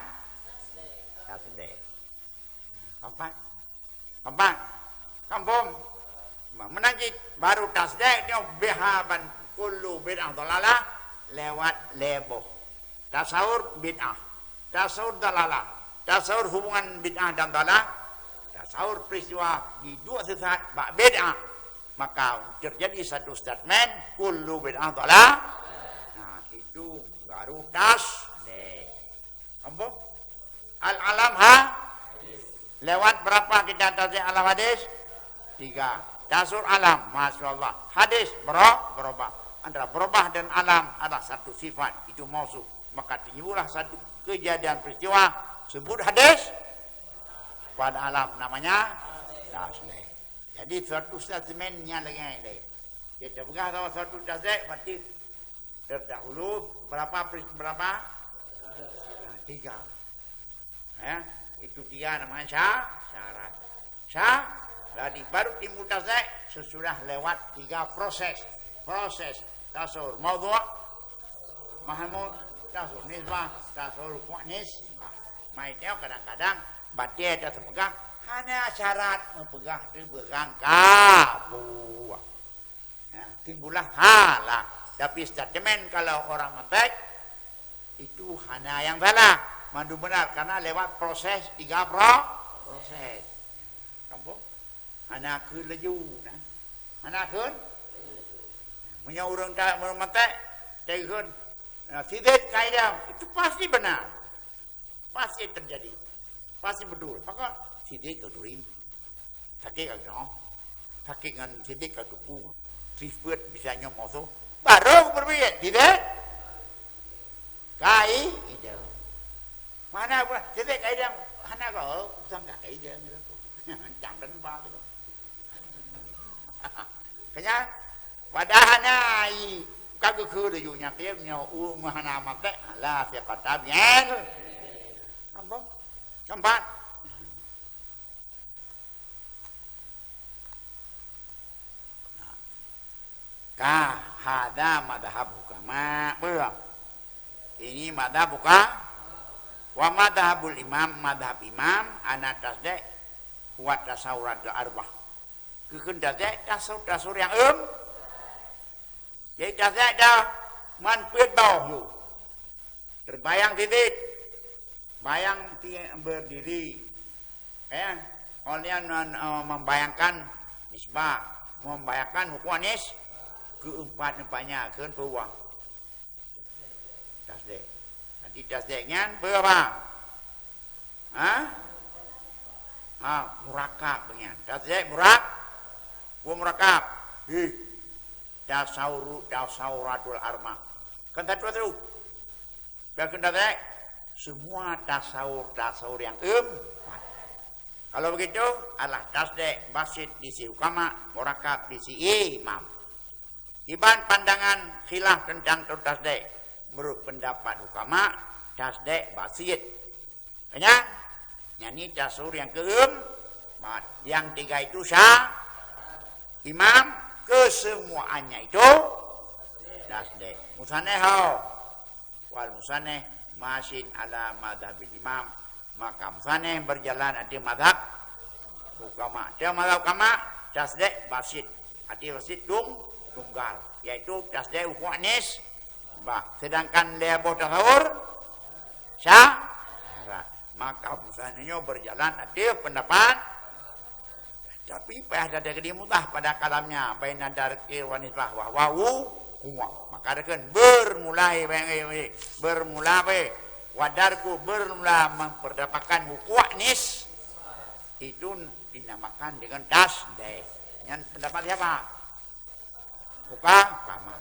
tasdek. Keempat. Kampung menanjik baru tasdek dia bihaban kullu bid'ah dalalah lewat leboh. Tasawur bid'ah, tasawur dalalah, tasawur hubungan bid'ah dan dalalah, tasawur peristiwa di dua saat bid'ah, maka terjadi satu statement kullu bid'ah dalalah. Nah, itu baru tasdek. Kampung al-alam lewat berapa kita tasdek alam hadis? 3. Tasawur alam, masyaallah. Hadis berubah. Antara berubah dan alam adalah satu sifat, itu mausuf. Maka timbullah satu kejadian peristiwa sebut hadis pada alam namanya tasdek. Jadi suatu statementnya lagi ini. Kita pegang sama suatu tasdek berarti terdahulu berapa? 3. Ya, itu 3 namanya syarat. Jadi baru timbul tasdek sesudah lewat 3 proses tasawur maudhu', mahmud, tasawur nisbah, tasawur nisbah. Maitnya kadang-kadang batia ada semegang hanya syarat mempegang dipegang kabuah. Ya, timbullah halah. Tapi statement kalau orang mentek itu hanya yang salah. Mandu benar karena lewat proses 3 proses. Kamu hanya ke leju, nah. Hanya ke punya orang tak mentek, tegun, sidik kaidah itu pasti benar, pasti terjadi, pasti betul. Maka sidik keduring, sakit agak, sakit dengan sidik keduku, trifut bisa nyomot tu, baru berbeda, tidak? Kaidah, mana pun sidik kaidah, mana kau, sangka kaidah ni lah, jangan lupa tu. Kaya padahana i kagak kudu yu nyakir nyo mahana mate la fi qatabien ambong keempat ka hada madhab hukama belum ini madhab buka wa madhabul imam madhab imam ana tasdek wa tasawuratul arbah kekeun tasdek tasawur yang jadi tasdek dah manpit bawah terbayang titik bayang berdiri oleh membayangkan nisbah membayangkan hukum anis keempat-empatnya keun peluang tasdek nanti tasdeknya berapa murakab dengan tasdek murakab tasawuratul armah. Kan tadi tu. Bahkan tadi semua tasawur yang empat. Kalau begitu adalah tasdek basit di si ukama, murakab di si imam. Iban pandangan khilaf tentang tasdek menurut pendapat ukama tasdek basit. Kanya nyanyi tasawur yang keempat. Yang 3 itu imam kesemuanya itu tasdek. Musaneh wal musaneh masin ala madhabil imam, maka musaneh berjalan ati madhab ukama. Dia madhab ukama tasdek basit, ati basit tunggal, yaitu tasdek hukum anis sedangkan leboh tasawur syarat. Maka musanehnya berjalan ati pendapat. Tapi pada dari mutah pada kalamnya baina darki wanisbah wa wawu huwa. Maka akan bermulai wadarku bermula memperdapatkan hukwanis itu dinamakan dengan tasdek. Yang pendapat siapa? Ukama.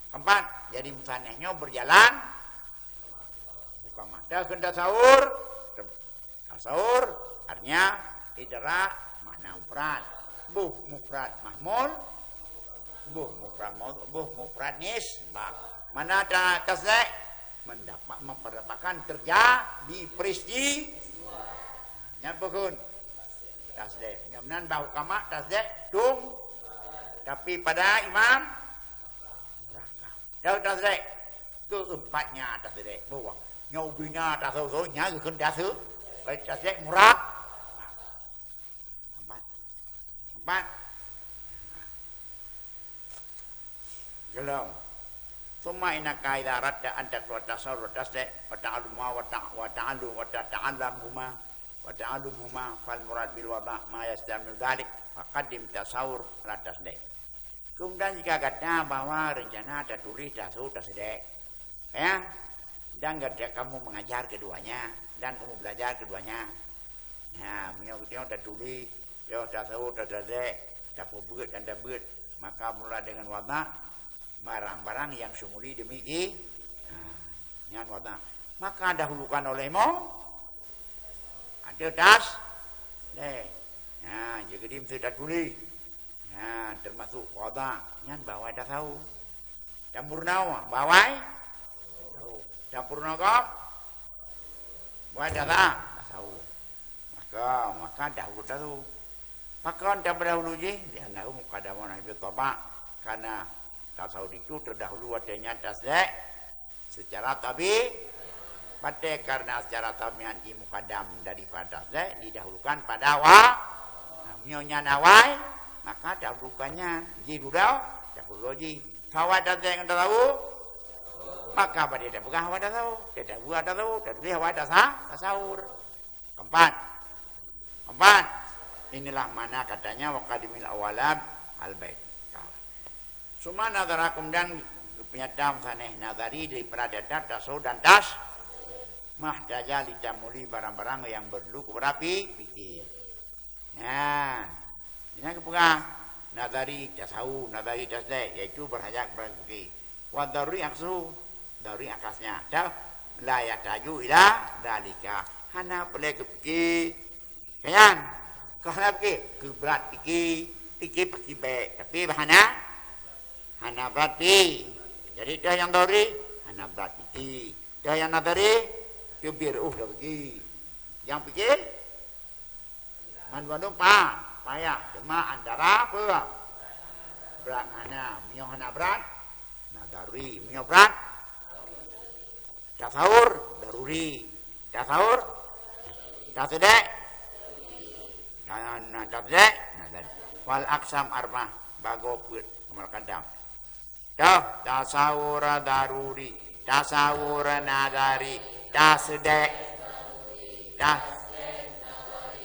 Keempat. Jadi musanehnya berjalan ukama. Dan tasawur artinya idra makna mufrad, mufrad mahmul, mufrad nisbah. Mana tasdek memperdapatkan terjadi peristiwa. Yang pun tasdek. Kemudian bahu kama tasdek tung. Tapi pada imam rakam. Tahu tasdek keempatnya tasdek bahwa nhau bina tasawuf nya keun tasawuf. Baik tasdek murak. Empat. Gelom. Summa inaka idza radda anta wa tasawwur tasdek wa ta'alluma wa ta'allu wa ta'allamhuma wa ta'allumhuma fal murad bil wada' ma yastamil dzalik faqaddim tasawwur ala tasdek. Kemudian jika kata bahwa rencana tulis tasawwur tasdek ya, dan kamu mengajar keduanya dan kamu belajar keduanya. Nah, menyebutnya tulis ya tasawwur tasdek tak buat dan tak buat, maka mula dengan wada' barang-barang yang sumuli demikian, yang wada. Maka dahulukan olehmu ada tas, jadi dia sudah tulis, termasuk wada, yang bawa dah tahu. Campur nawa, bawai, campur nawa, bawa dah tahu. Maka dahulu tahu. Maka anda berdahulu je, dia tahu mukadamah nabi toba, karena tasawuf itu terdahulu adanya tasdek secara tabi, pada karena secara tabiat di mukadam daripada tasdek didahulukan pada wa, nyonya nawai, maka dahulukannya jidudau, dahulu ji. Hawa tasdek yang tahu, maka pada dia bukan hawa tasawuf, tidak buat tasawuf, dan dia hawa tasawur. Keempat, inilah mana katanya waqadimil awalab al-bait. Suma nazarakum dan penyatam saneh nazari daripada data tasawuf dan tas mahtaja litamuli barang-barang yang perlu berapi pikir. Nah, ini kepegang nazari tasawuf, nazari tasdek, yaitu berhajat berfikir. Wa daruri aksu, daruri akasnya. Dah layak taju ila dalika. Hana boleh kepikir. Kan? Kahana fikir, keberat fikir baik, tapi bahana hana berarti. Jadi dah yang dari hana berarti. Dah yang nadari kebir dah pergi. Yang fikir manwanu payah cuma antara apa? Berat hana, mio hana berat. Nadari, mio berat. Tasawur daruri. Tasawur tasdek. Tasdek nadari. Wal aksam arbah bago put kemal kadam. Dah tasawur daruri, tasawur nadari, tasdek,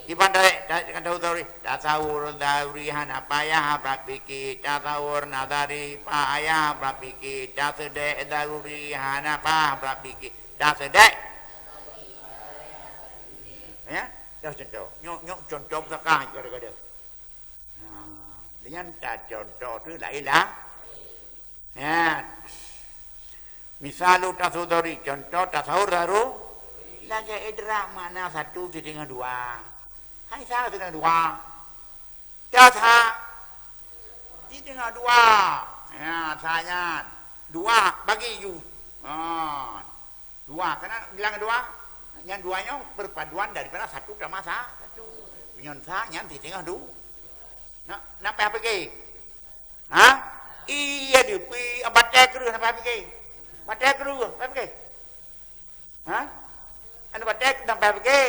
dipandai kan daruri, tasawur daruri hana payah berpikir, tasawur nadari payah berpikir, tasdek daruri hana payah berpikir, tasdek. Ya, dah contoh, nyok contoh sekali kadang-kadang. Dengan contoh tu lainlah. Ya, misalu tasawuri, contoh tasawur daru, lagi idrak mana satu dengan dua, hai sama dengan dua, tasha dengan dua, ya saya dua bagi you, dua, karena bilang dua, yang duanya perpaduan daripada satu sama satu, menyonsa yang dengan dua, nak apa pergi, iya di batai kru apa pergi? Batai kru apa pergi? Anu batai apa pergi?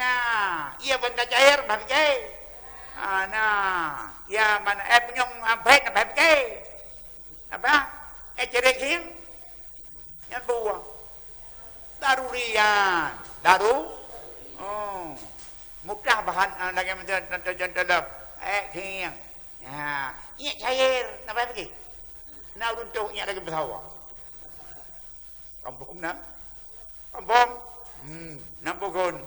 Nah, iya benda cair apa pergi? Nah, ya mana penyong baik apa pergi? Apa? Cerik sing yang buah. Darurian, daru. Mudah bahan lagi contoh king. Ya, ia cair, apa pergi? Nak runtuh ia lagi bersawa. Kampung nak? Kampung? Nampukun.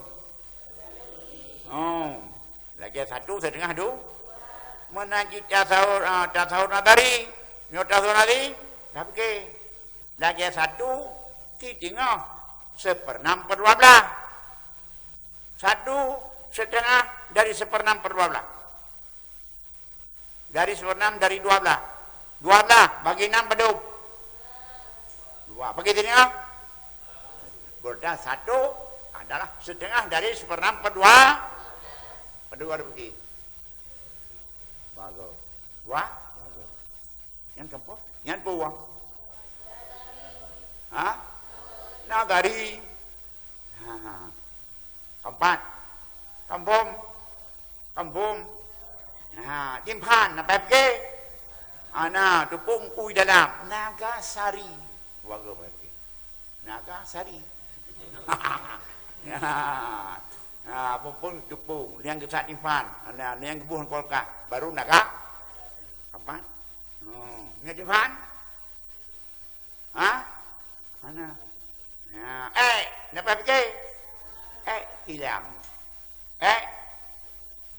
Lagi satu setengah tu. Menajib tasawur nadari, tasawur nadari, dah pergi. Lagi satu, setengah 1/6/12. Satu setengah dari 1/6/12. Dari 1/6 dari 12. 12 bagi 6 beduk. 2 bagi 3. Berarti 1 adalah setengah dari 1/6/12. Kedua ada pergi. Bagus. Wah? Bagus. Yang keempat? Yang buah. Hah? Nagari. Keempat. Kampung. Kampung. Nah, timpan. Apa pergi? Ana, tepung kui dalam. Nagasari. Bagus pergi. Nagasari. Pun tepung. Liang kesat timpan. Liang kebuhan kolka. Baru naga. Kapan? Ingat timpan? Hah? Mana? Napa pergi? Hilang.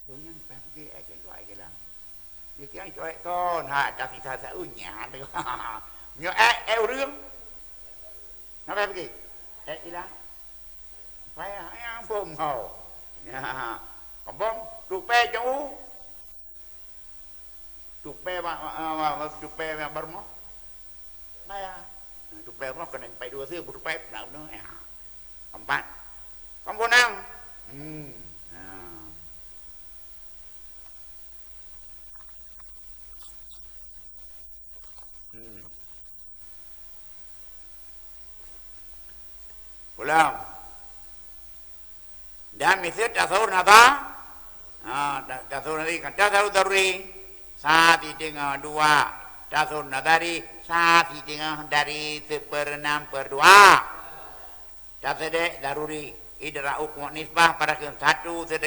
Punya napa pergi? Kan hilang. Dia kira itu con. Tak sisa saunya. Nyo urang. Napa pergi? Hilang. Phải ăn bông hồ. Còn bông chụp pe chú. Chụp pe bermo. Maya. Chụp pe nó cần phải đua thứ chụp pe nào nữa. Empat. Kamu nang. Pulang. Dan misal tasawur nata, tasawur nari kan tasawur dari saat dengan dua tasawur natari saat dengan dari 1/6/2 tasawur daruri idra hukum nisbah pada ke 1/2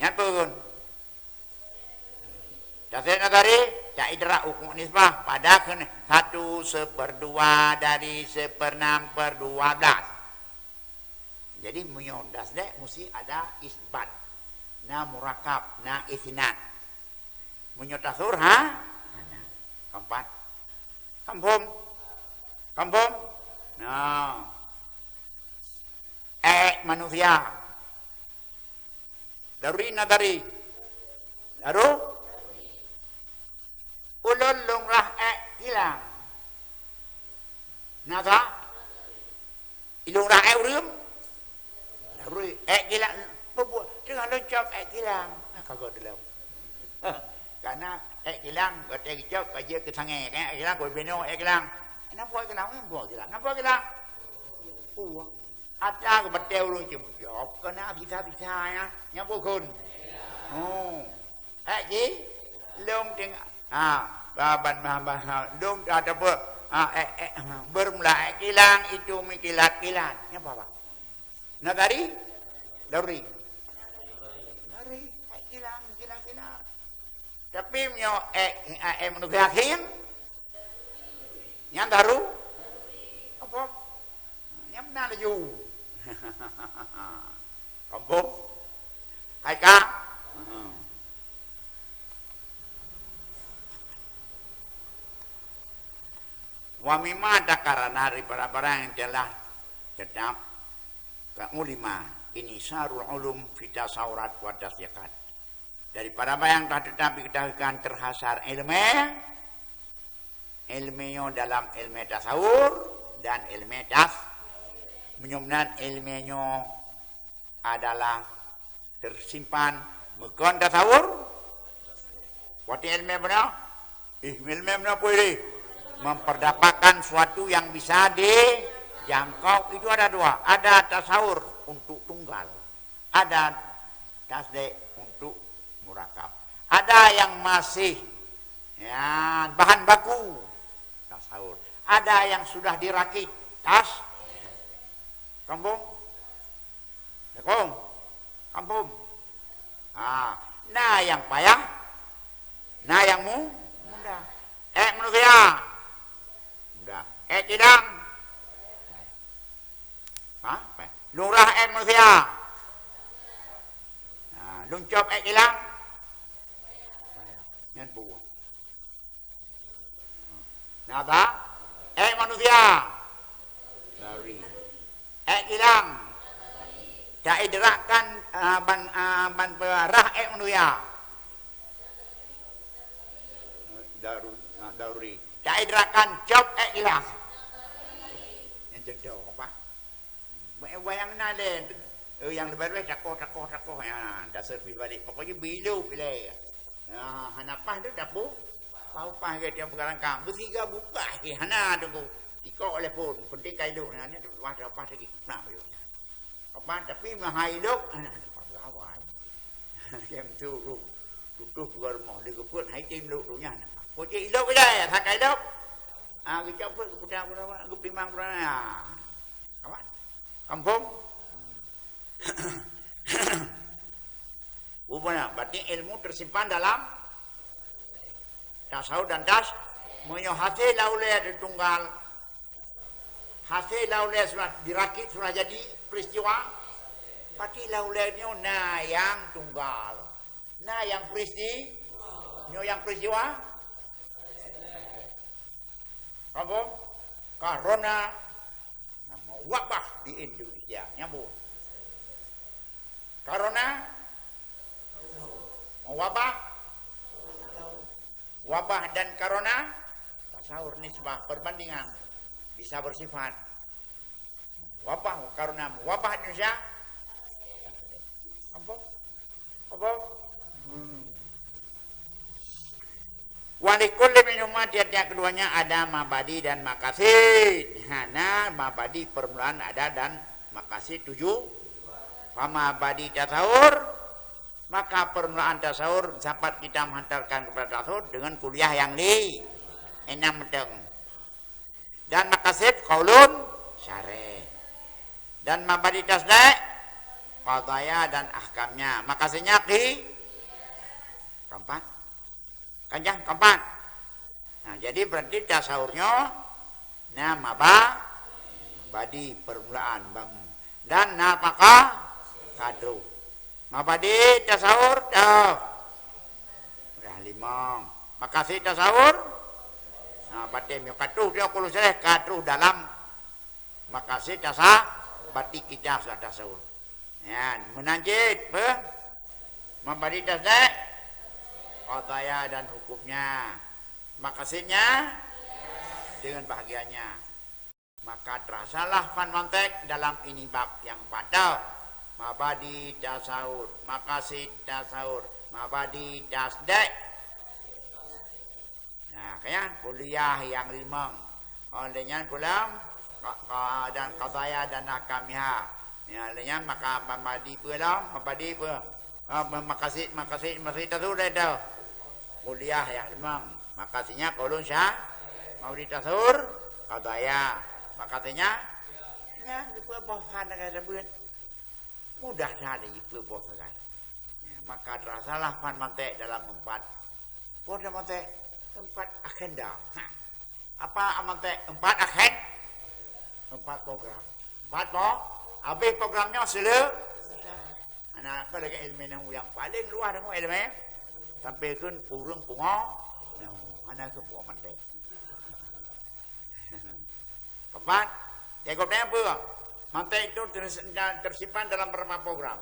nyatun tasawur natari tak idra hukum nisbah pada ke 1/2 dari 1/6/12. Jadi menyondas deh mesti ada isbat, na murakab, na istinad. Menyotasur keempat, kampung, nah, manusia, dari, lalu, ulun lungrah hilang, nada, ilungrah urim. Rui gila berbuat dengan lencap hilang kagak dalam karena hilang kata hijau kaji ke sange hilang kau beno hilang nampak hilang ada ke betul lu jawab kena bisa ya nyapa kun ji long dengan baban long ada bermula hilang itu mikilat nyapa pak Nagari, dari, hilang. Tapi myo manusia akhir, yang baru, apa? Yang mana laju? Kampung, Haika. Wamima dakaran hari para barang yang telah tetap Ulima ini sarul ulum fita saurat wadas yakat daripada bayang tetapi ketahuan terhasar ilmunya dalam ilmu tasawur dan ilmu menyumnan ilmunya adalah tersimpan mekon tasawur wati ilmu benar ilmu benar boleh memperdapatkan suatu yang bisa jangkau itu ada dua, ada tasawur untuk tunggal, ada tasdek untuk murakab, ada yang masih bahan baku tasawur, ada yang sudah dirakit kampung, nah yang payah, nah yang mudah, manusia, mudah, tidak. Lurah manusia. Luncop hilang. Yang buah. Nada? Manusia. Dari. Hilang. Tak idrakkan ban perah manusia. Daruri. Tak idrakkan job hilang. Yang jodoh apa? Bayang nade Yang lebih-lebih takoh ya, dah servis balik. Pokoknya bilu pilih. Hanapah tu dapur. Pau-pah ke dia perangkang. Bertiga buka ke hana tunggu. Ikut oleh pun. Penting kailuk ni tu wah apa lagi nak yo. Apa tapi mahailuk anak dapat gawai. Kem tu tutup rumah dia pun hai tim lu nya. Ko je iluk ke dah, tak kailuk. Kita pun pudang-pudang aku primang pudang. Apa? Kampung. Rupanya, berarti ilmu tersimpan dalam tasawuf dan hasil laulaya tunggal. Hasil laulaya sudah dirakit, sudah jadi peristiwa. Berarti laulayanya na yang tunggal. Na yang peristiwa. Apa? Corona. Wabah di Indonesia. Nyambung. Corona. Wabah dan corona tasawur nisbah perbandingan bisa bersifat wabah Indonesia apa walikul minuman tiap-tiap keduanya ada mabadi dan makasid. Hana mabadi permulaan ada dan makasid 7. Mabadi tasawur maka permulaan tasawur dapat kita menghantarkan kepada tasawur dengan kuliah yang di 6 meteng. Dan makasid qaulun syarih. Dan mabadi tasda' qadaya dan ahkamnya. Makasidnya keempat. Kanjang keempat. Nah, jadi berarti tasawurnya mabadi permulaan bang. Dan napaka kadu. Mabadi tasawur dah 5. Makasih tasawur. Nah, batim yo katu dia kulo seleh katu dalam makasih bati kita sudah tasawur. Ya, menanjit mabadi tasawur qadaya dan hukumnya. Makasihnya dengan bahagianya. Maka terasalah fan mantek dalam ini bab yang pada mabadi tasawur, makasid tasawur, mabadi tasdek. Nah, kayak kuliah yang 5. Olehnya pulang dan qadaya dan akamnya. Ya, olehnya maka mabadi pulang, mabadi pun makasid tasawur dah. Kuliah yang 5. Makasihnya qaulun syah, mabadi tasawur, qadaya. Makasihnya ya dibuat bosan dengan sebut. Mudah saja itu bos saja. Maka terasalah fan mantek dalam 4. Bos mantek 4 agenda. Apa mantek 4 agenda? 4 program. 4 habis programnya selesai. Anak kalau ilmu yang paling luar dengan ilmu sampai kan kurung pungo. Anak ke pungo mantek. Keempat, jawabnya apa? Mantek itu tersimpan dalam beberapa program.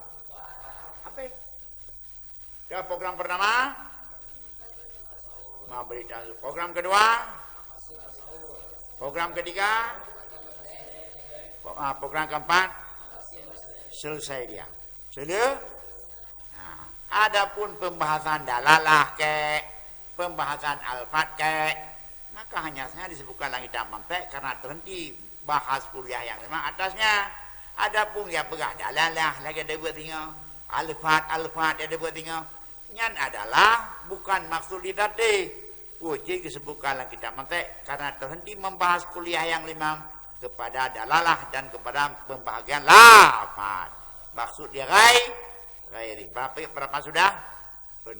Apa? Ya, program pertama mabadi tasawur. Program kedua, program ketiga, program keempat selesai dia. Sudah. Nah, adapun pembahasan dalalah pembahasan alfat maka hanya saya disebutkan lagi mantek karena terhenti bahas kuliah yang memang atasnya. Adapun yang pegah dalalah lagi ada buat tinggal alfat ada buat tinggal nyan adalah bukan maksud didati wajib disebutkan lagi kita mantek karena terhenti membahas kuliah yang 5 kepada dalalah dan kepada pembahagian lafaz. Maksud dia gairi berapa sudah 6.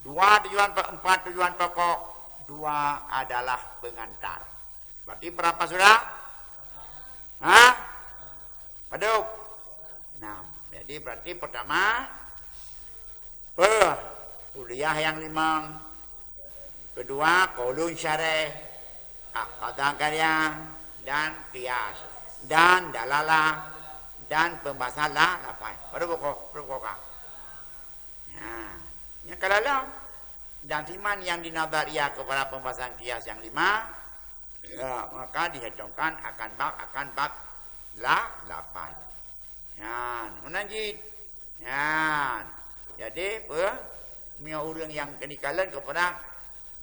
4 tujuan pokok, 2 adalah pengantar. Berarti berapa sudah? Paduk 6. Jadi berarti pertama kuliah yang 5. Kedua qaulun syarih, qadang karya dan qiyas dan dalalah dan pembahasan lafaz. Berapa pokok? Nah, yang kalalah dan iman yang dinadharia kepada pembahasan qiyas yang 5 ya, maka dihitungkan akan bab 8. Yan, menanjid. Yan. Jadi punya orang yang kenikalan kepada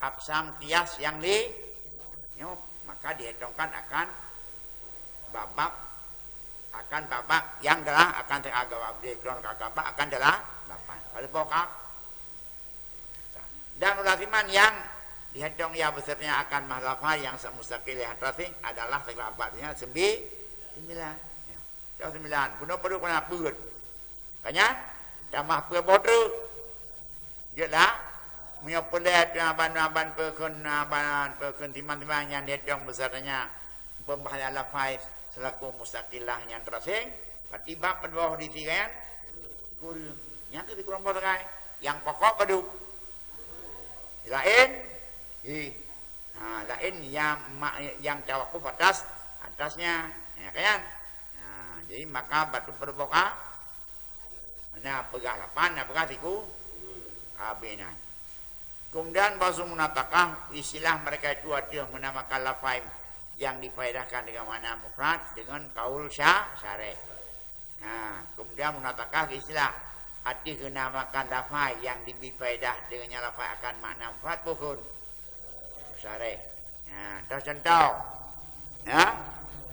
aksam tias yang nyop, maka dihitungkan akan babak yang adalah akan teragama abdi keluar agama akan adalah 8. Pada bokap. Dan ulatiman yang dihitung ya besertanya akan mahlafah yang mustaqil yang trafik adalah segala 9. Ya. 9. Puno perlu kena beut. Kanya tambah perbodu. Jelah punya pelet aban perkun timan-timan yang dihitung besertanya pembahasan lafaz selaku mustaqilah yang terasing tiba pada bawah di tiga kurang yang kurang berkai yang pokok padu lain lain yang tawakuf atasnya ya kan jadi maka batu perboka nah pegah 8 nah pegah siku kabinan kemudian basu munatakah istilah mereka itu ada menamakan lafaim yang difaedahkan dengan makna mufrad dengan kaul syarih. Nah, kemudian munatakah istilah arti dinamakan lafaz yang difaedah dengan lafaz akan makna mufrad pun syarih. Nah, contoh. Ya.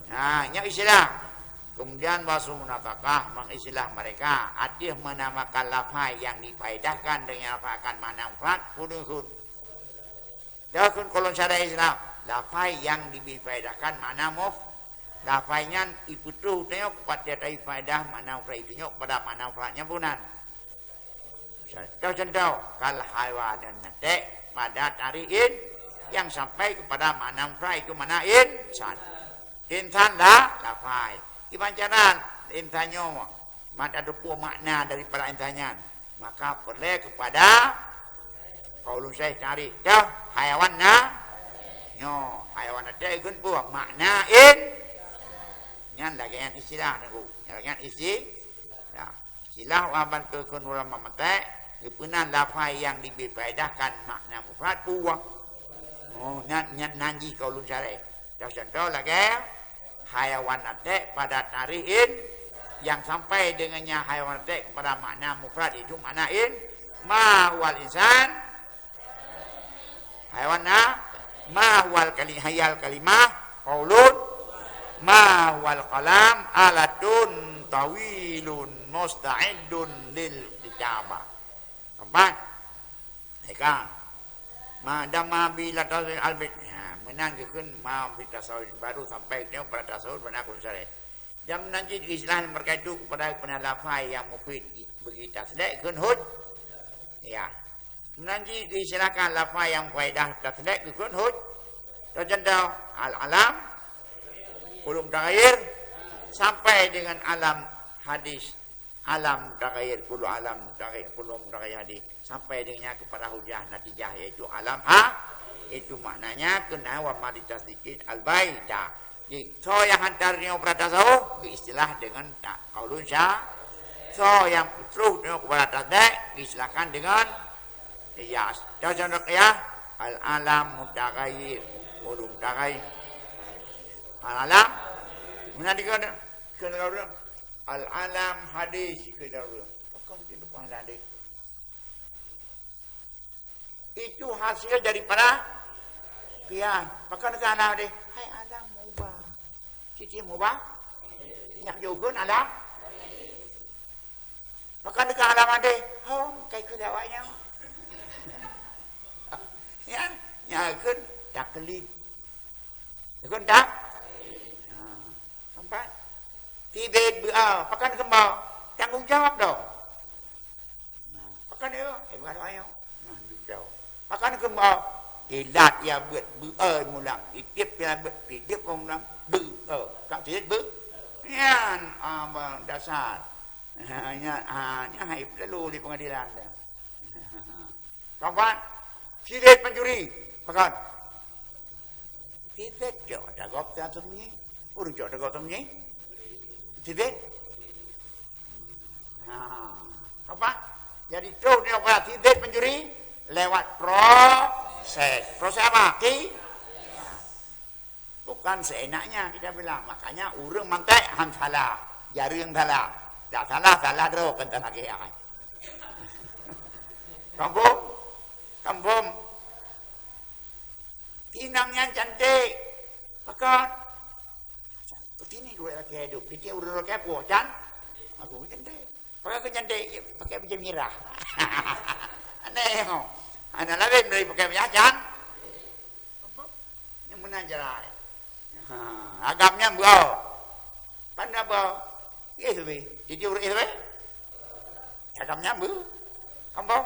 Nah, nya istilah. Kemudian basu munatakah mengistilah mereka arti menamakan lafaz yang difaedahkan dengan lafaz akan makna mufrad pun. Dah kun kolon syarih istilah lafai yang difaedahkan makna muf lafainya iputuh tengok pada tai faedah makna mufrad itu nyok pada makna mufradnya punan contoh kal hayawan nate pada tariin yang sampai kepada makna mufrad itu mana insan dah lafai ibancaran insanyo mata dupu makna daripada insannya maka perlu kepada kaulun saya cari dah hayawan nyo hayawan ada ikut buah makna nyan lagi yang istilah nunggu yang istilah waban kekun ulama mata kepunan lafai yang difaedahkan makna mufrad buah nyan nanji kaulun syarih contoh lagi hayawan ada pada tarihin yang sampai dengannya hayawan ada pada makna mufrad itu maknain ma wal insan hayawan ma wal hayal kalimah qaulun ma wal qalam alatun tawilun musta'idun lil kitabah keempat eka madama bila tasawuf albit menangkeun ma bi tasawuf baru sampai dia pada tasawuf benar kun syarih jam nanti istilah mereka itu kepada penalafai yang mufid begitu sedek kun hud ya nanti disilakan lafaz yang faedah tersedek ikut hud contoh al-alam ulum taghayyur sampai dengan alam hadis alam taghayyur kullu alam taghayyur kullu taghayyur hadis sampai dengannya kepada hujah natijah yaitu alam itu maknanya kena wa malitas dikit al-baita so yang hantarnya pratasawuf istilah dengan qaulun so yang putruh dengan kepada tasdek diistilahkan dengan qiyas. Contoh qiyas al-alam mutaghayyir, ulum taghayyir. Al-alam menadikan kena al-alam hadis kena. Bukan itu hadis. Itu hasil daripada qiyas. Maka nak alam deh, hai alam mubah. Cici mubah. Nyak jogun alam. Maka nak alam deh, kai kelawanya. Ya, nyakun taklid. Nyakun tak? Sampai. Tibet pakan kembang. Tanggung jawab dong. Pakan dia, bukan ayo. Jawab. Pakan kembang. Ilat ya buat mula. Itip ya buat itip orang Kak Cik Yan abang dasar. Hanya hai perlu di pengadilan. Kawan Sidet pencuri, pakan. Sidet jauh ada gop tersembunyi, urus jauh ada gop tersembunyi. Sidet, apa? Jadi tu dia apa? Sidet pencuri lewat proses apa? Bukan seenaknya kita bilang. Makanya urang mantai hantala, jaring thala. Tak salah terus kata lagi ai. Kampung. Tinangnya cantik. Pakan. Ini dua laki hidup. Dia udah laki apa? Can? Aku cantik. Pakai aku cantik. Pakai baju merah. Aneh kok. Anak lain dari pakai baju can. Yang mana jalan? Agamnya bau. Pandai bau. Itu be. Jadi urut itu be. Agamnya bau. Kampung.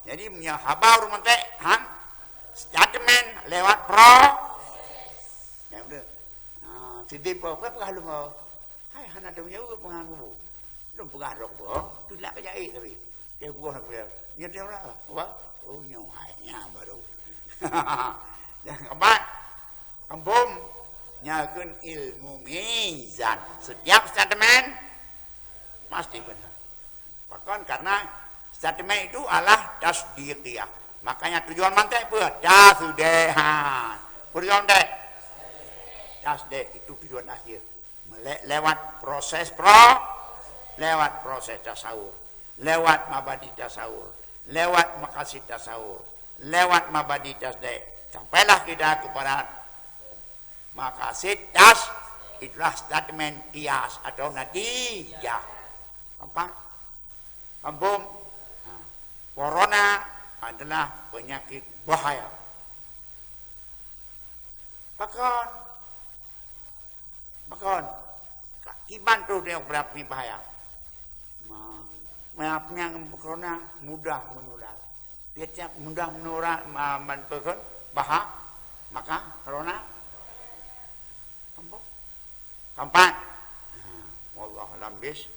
Jadi punya habar rumah teh, hang. Statement lewat pro. Ya udah. Jadi apa pengaruh mau? Hai anak tu punya pengaruh. Belum pengaruh boh. Tu nak kerja tapi. Dia buah dia. Dia dia lah. Apa? Oh nyawainya baru. Jangan kebat. Kampung nyakun ilmu mizan. Setiap statement pasti benar. Bahkan karena statement itu adalah tasdiqiyah. Makanya tujuan mantek apa? Tasdiqah. Tujuan dek. Tasdik itu tujuan akhir. Lewat proses lewat proses tasawur, lewat mabadi tasawur, lewat maqasid tasawur, lewat mabadi tasdik. Sampailah kita kepada maqasid itulah statement qiyas atau natijah. Nampak? Kampung. Corona adalah penyakit bahaya. Bahkan kiban tu dia berapa bahaya. Maafnya corona mudah menular. Dia mudah menular menurut bahaya. Maka corona kampak. Wallahu a'lam bis.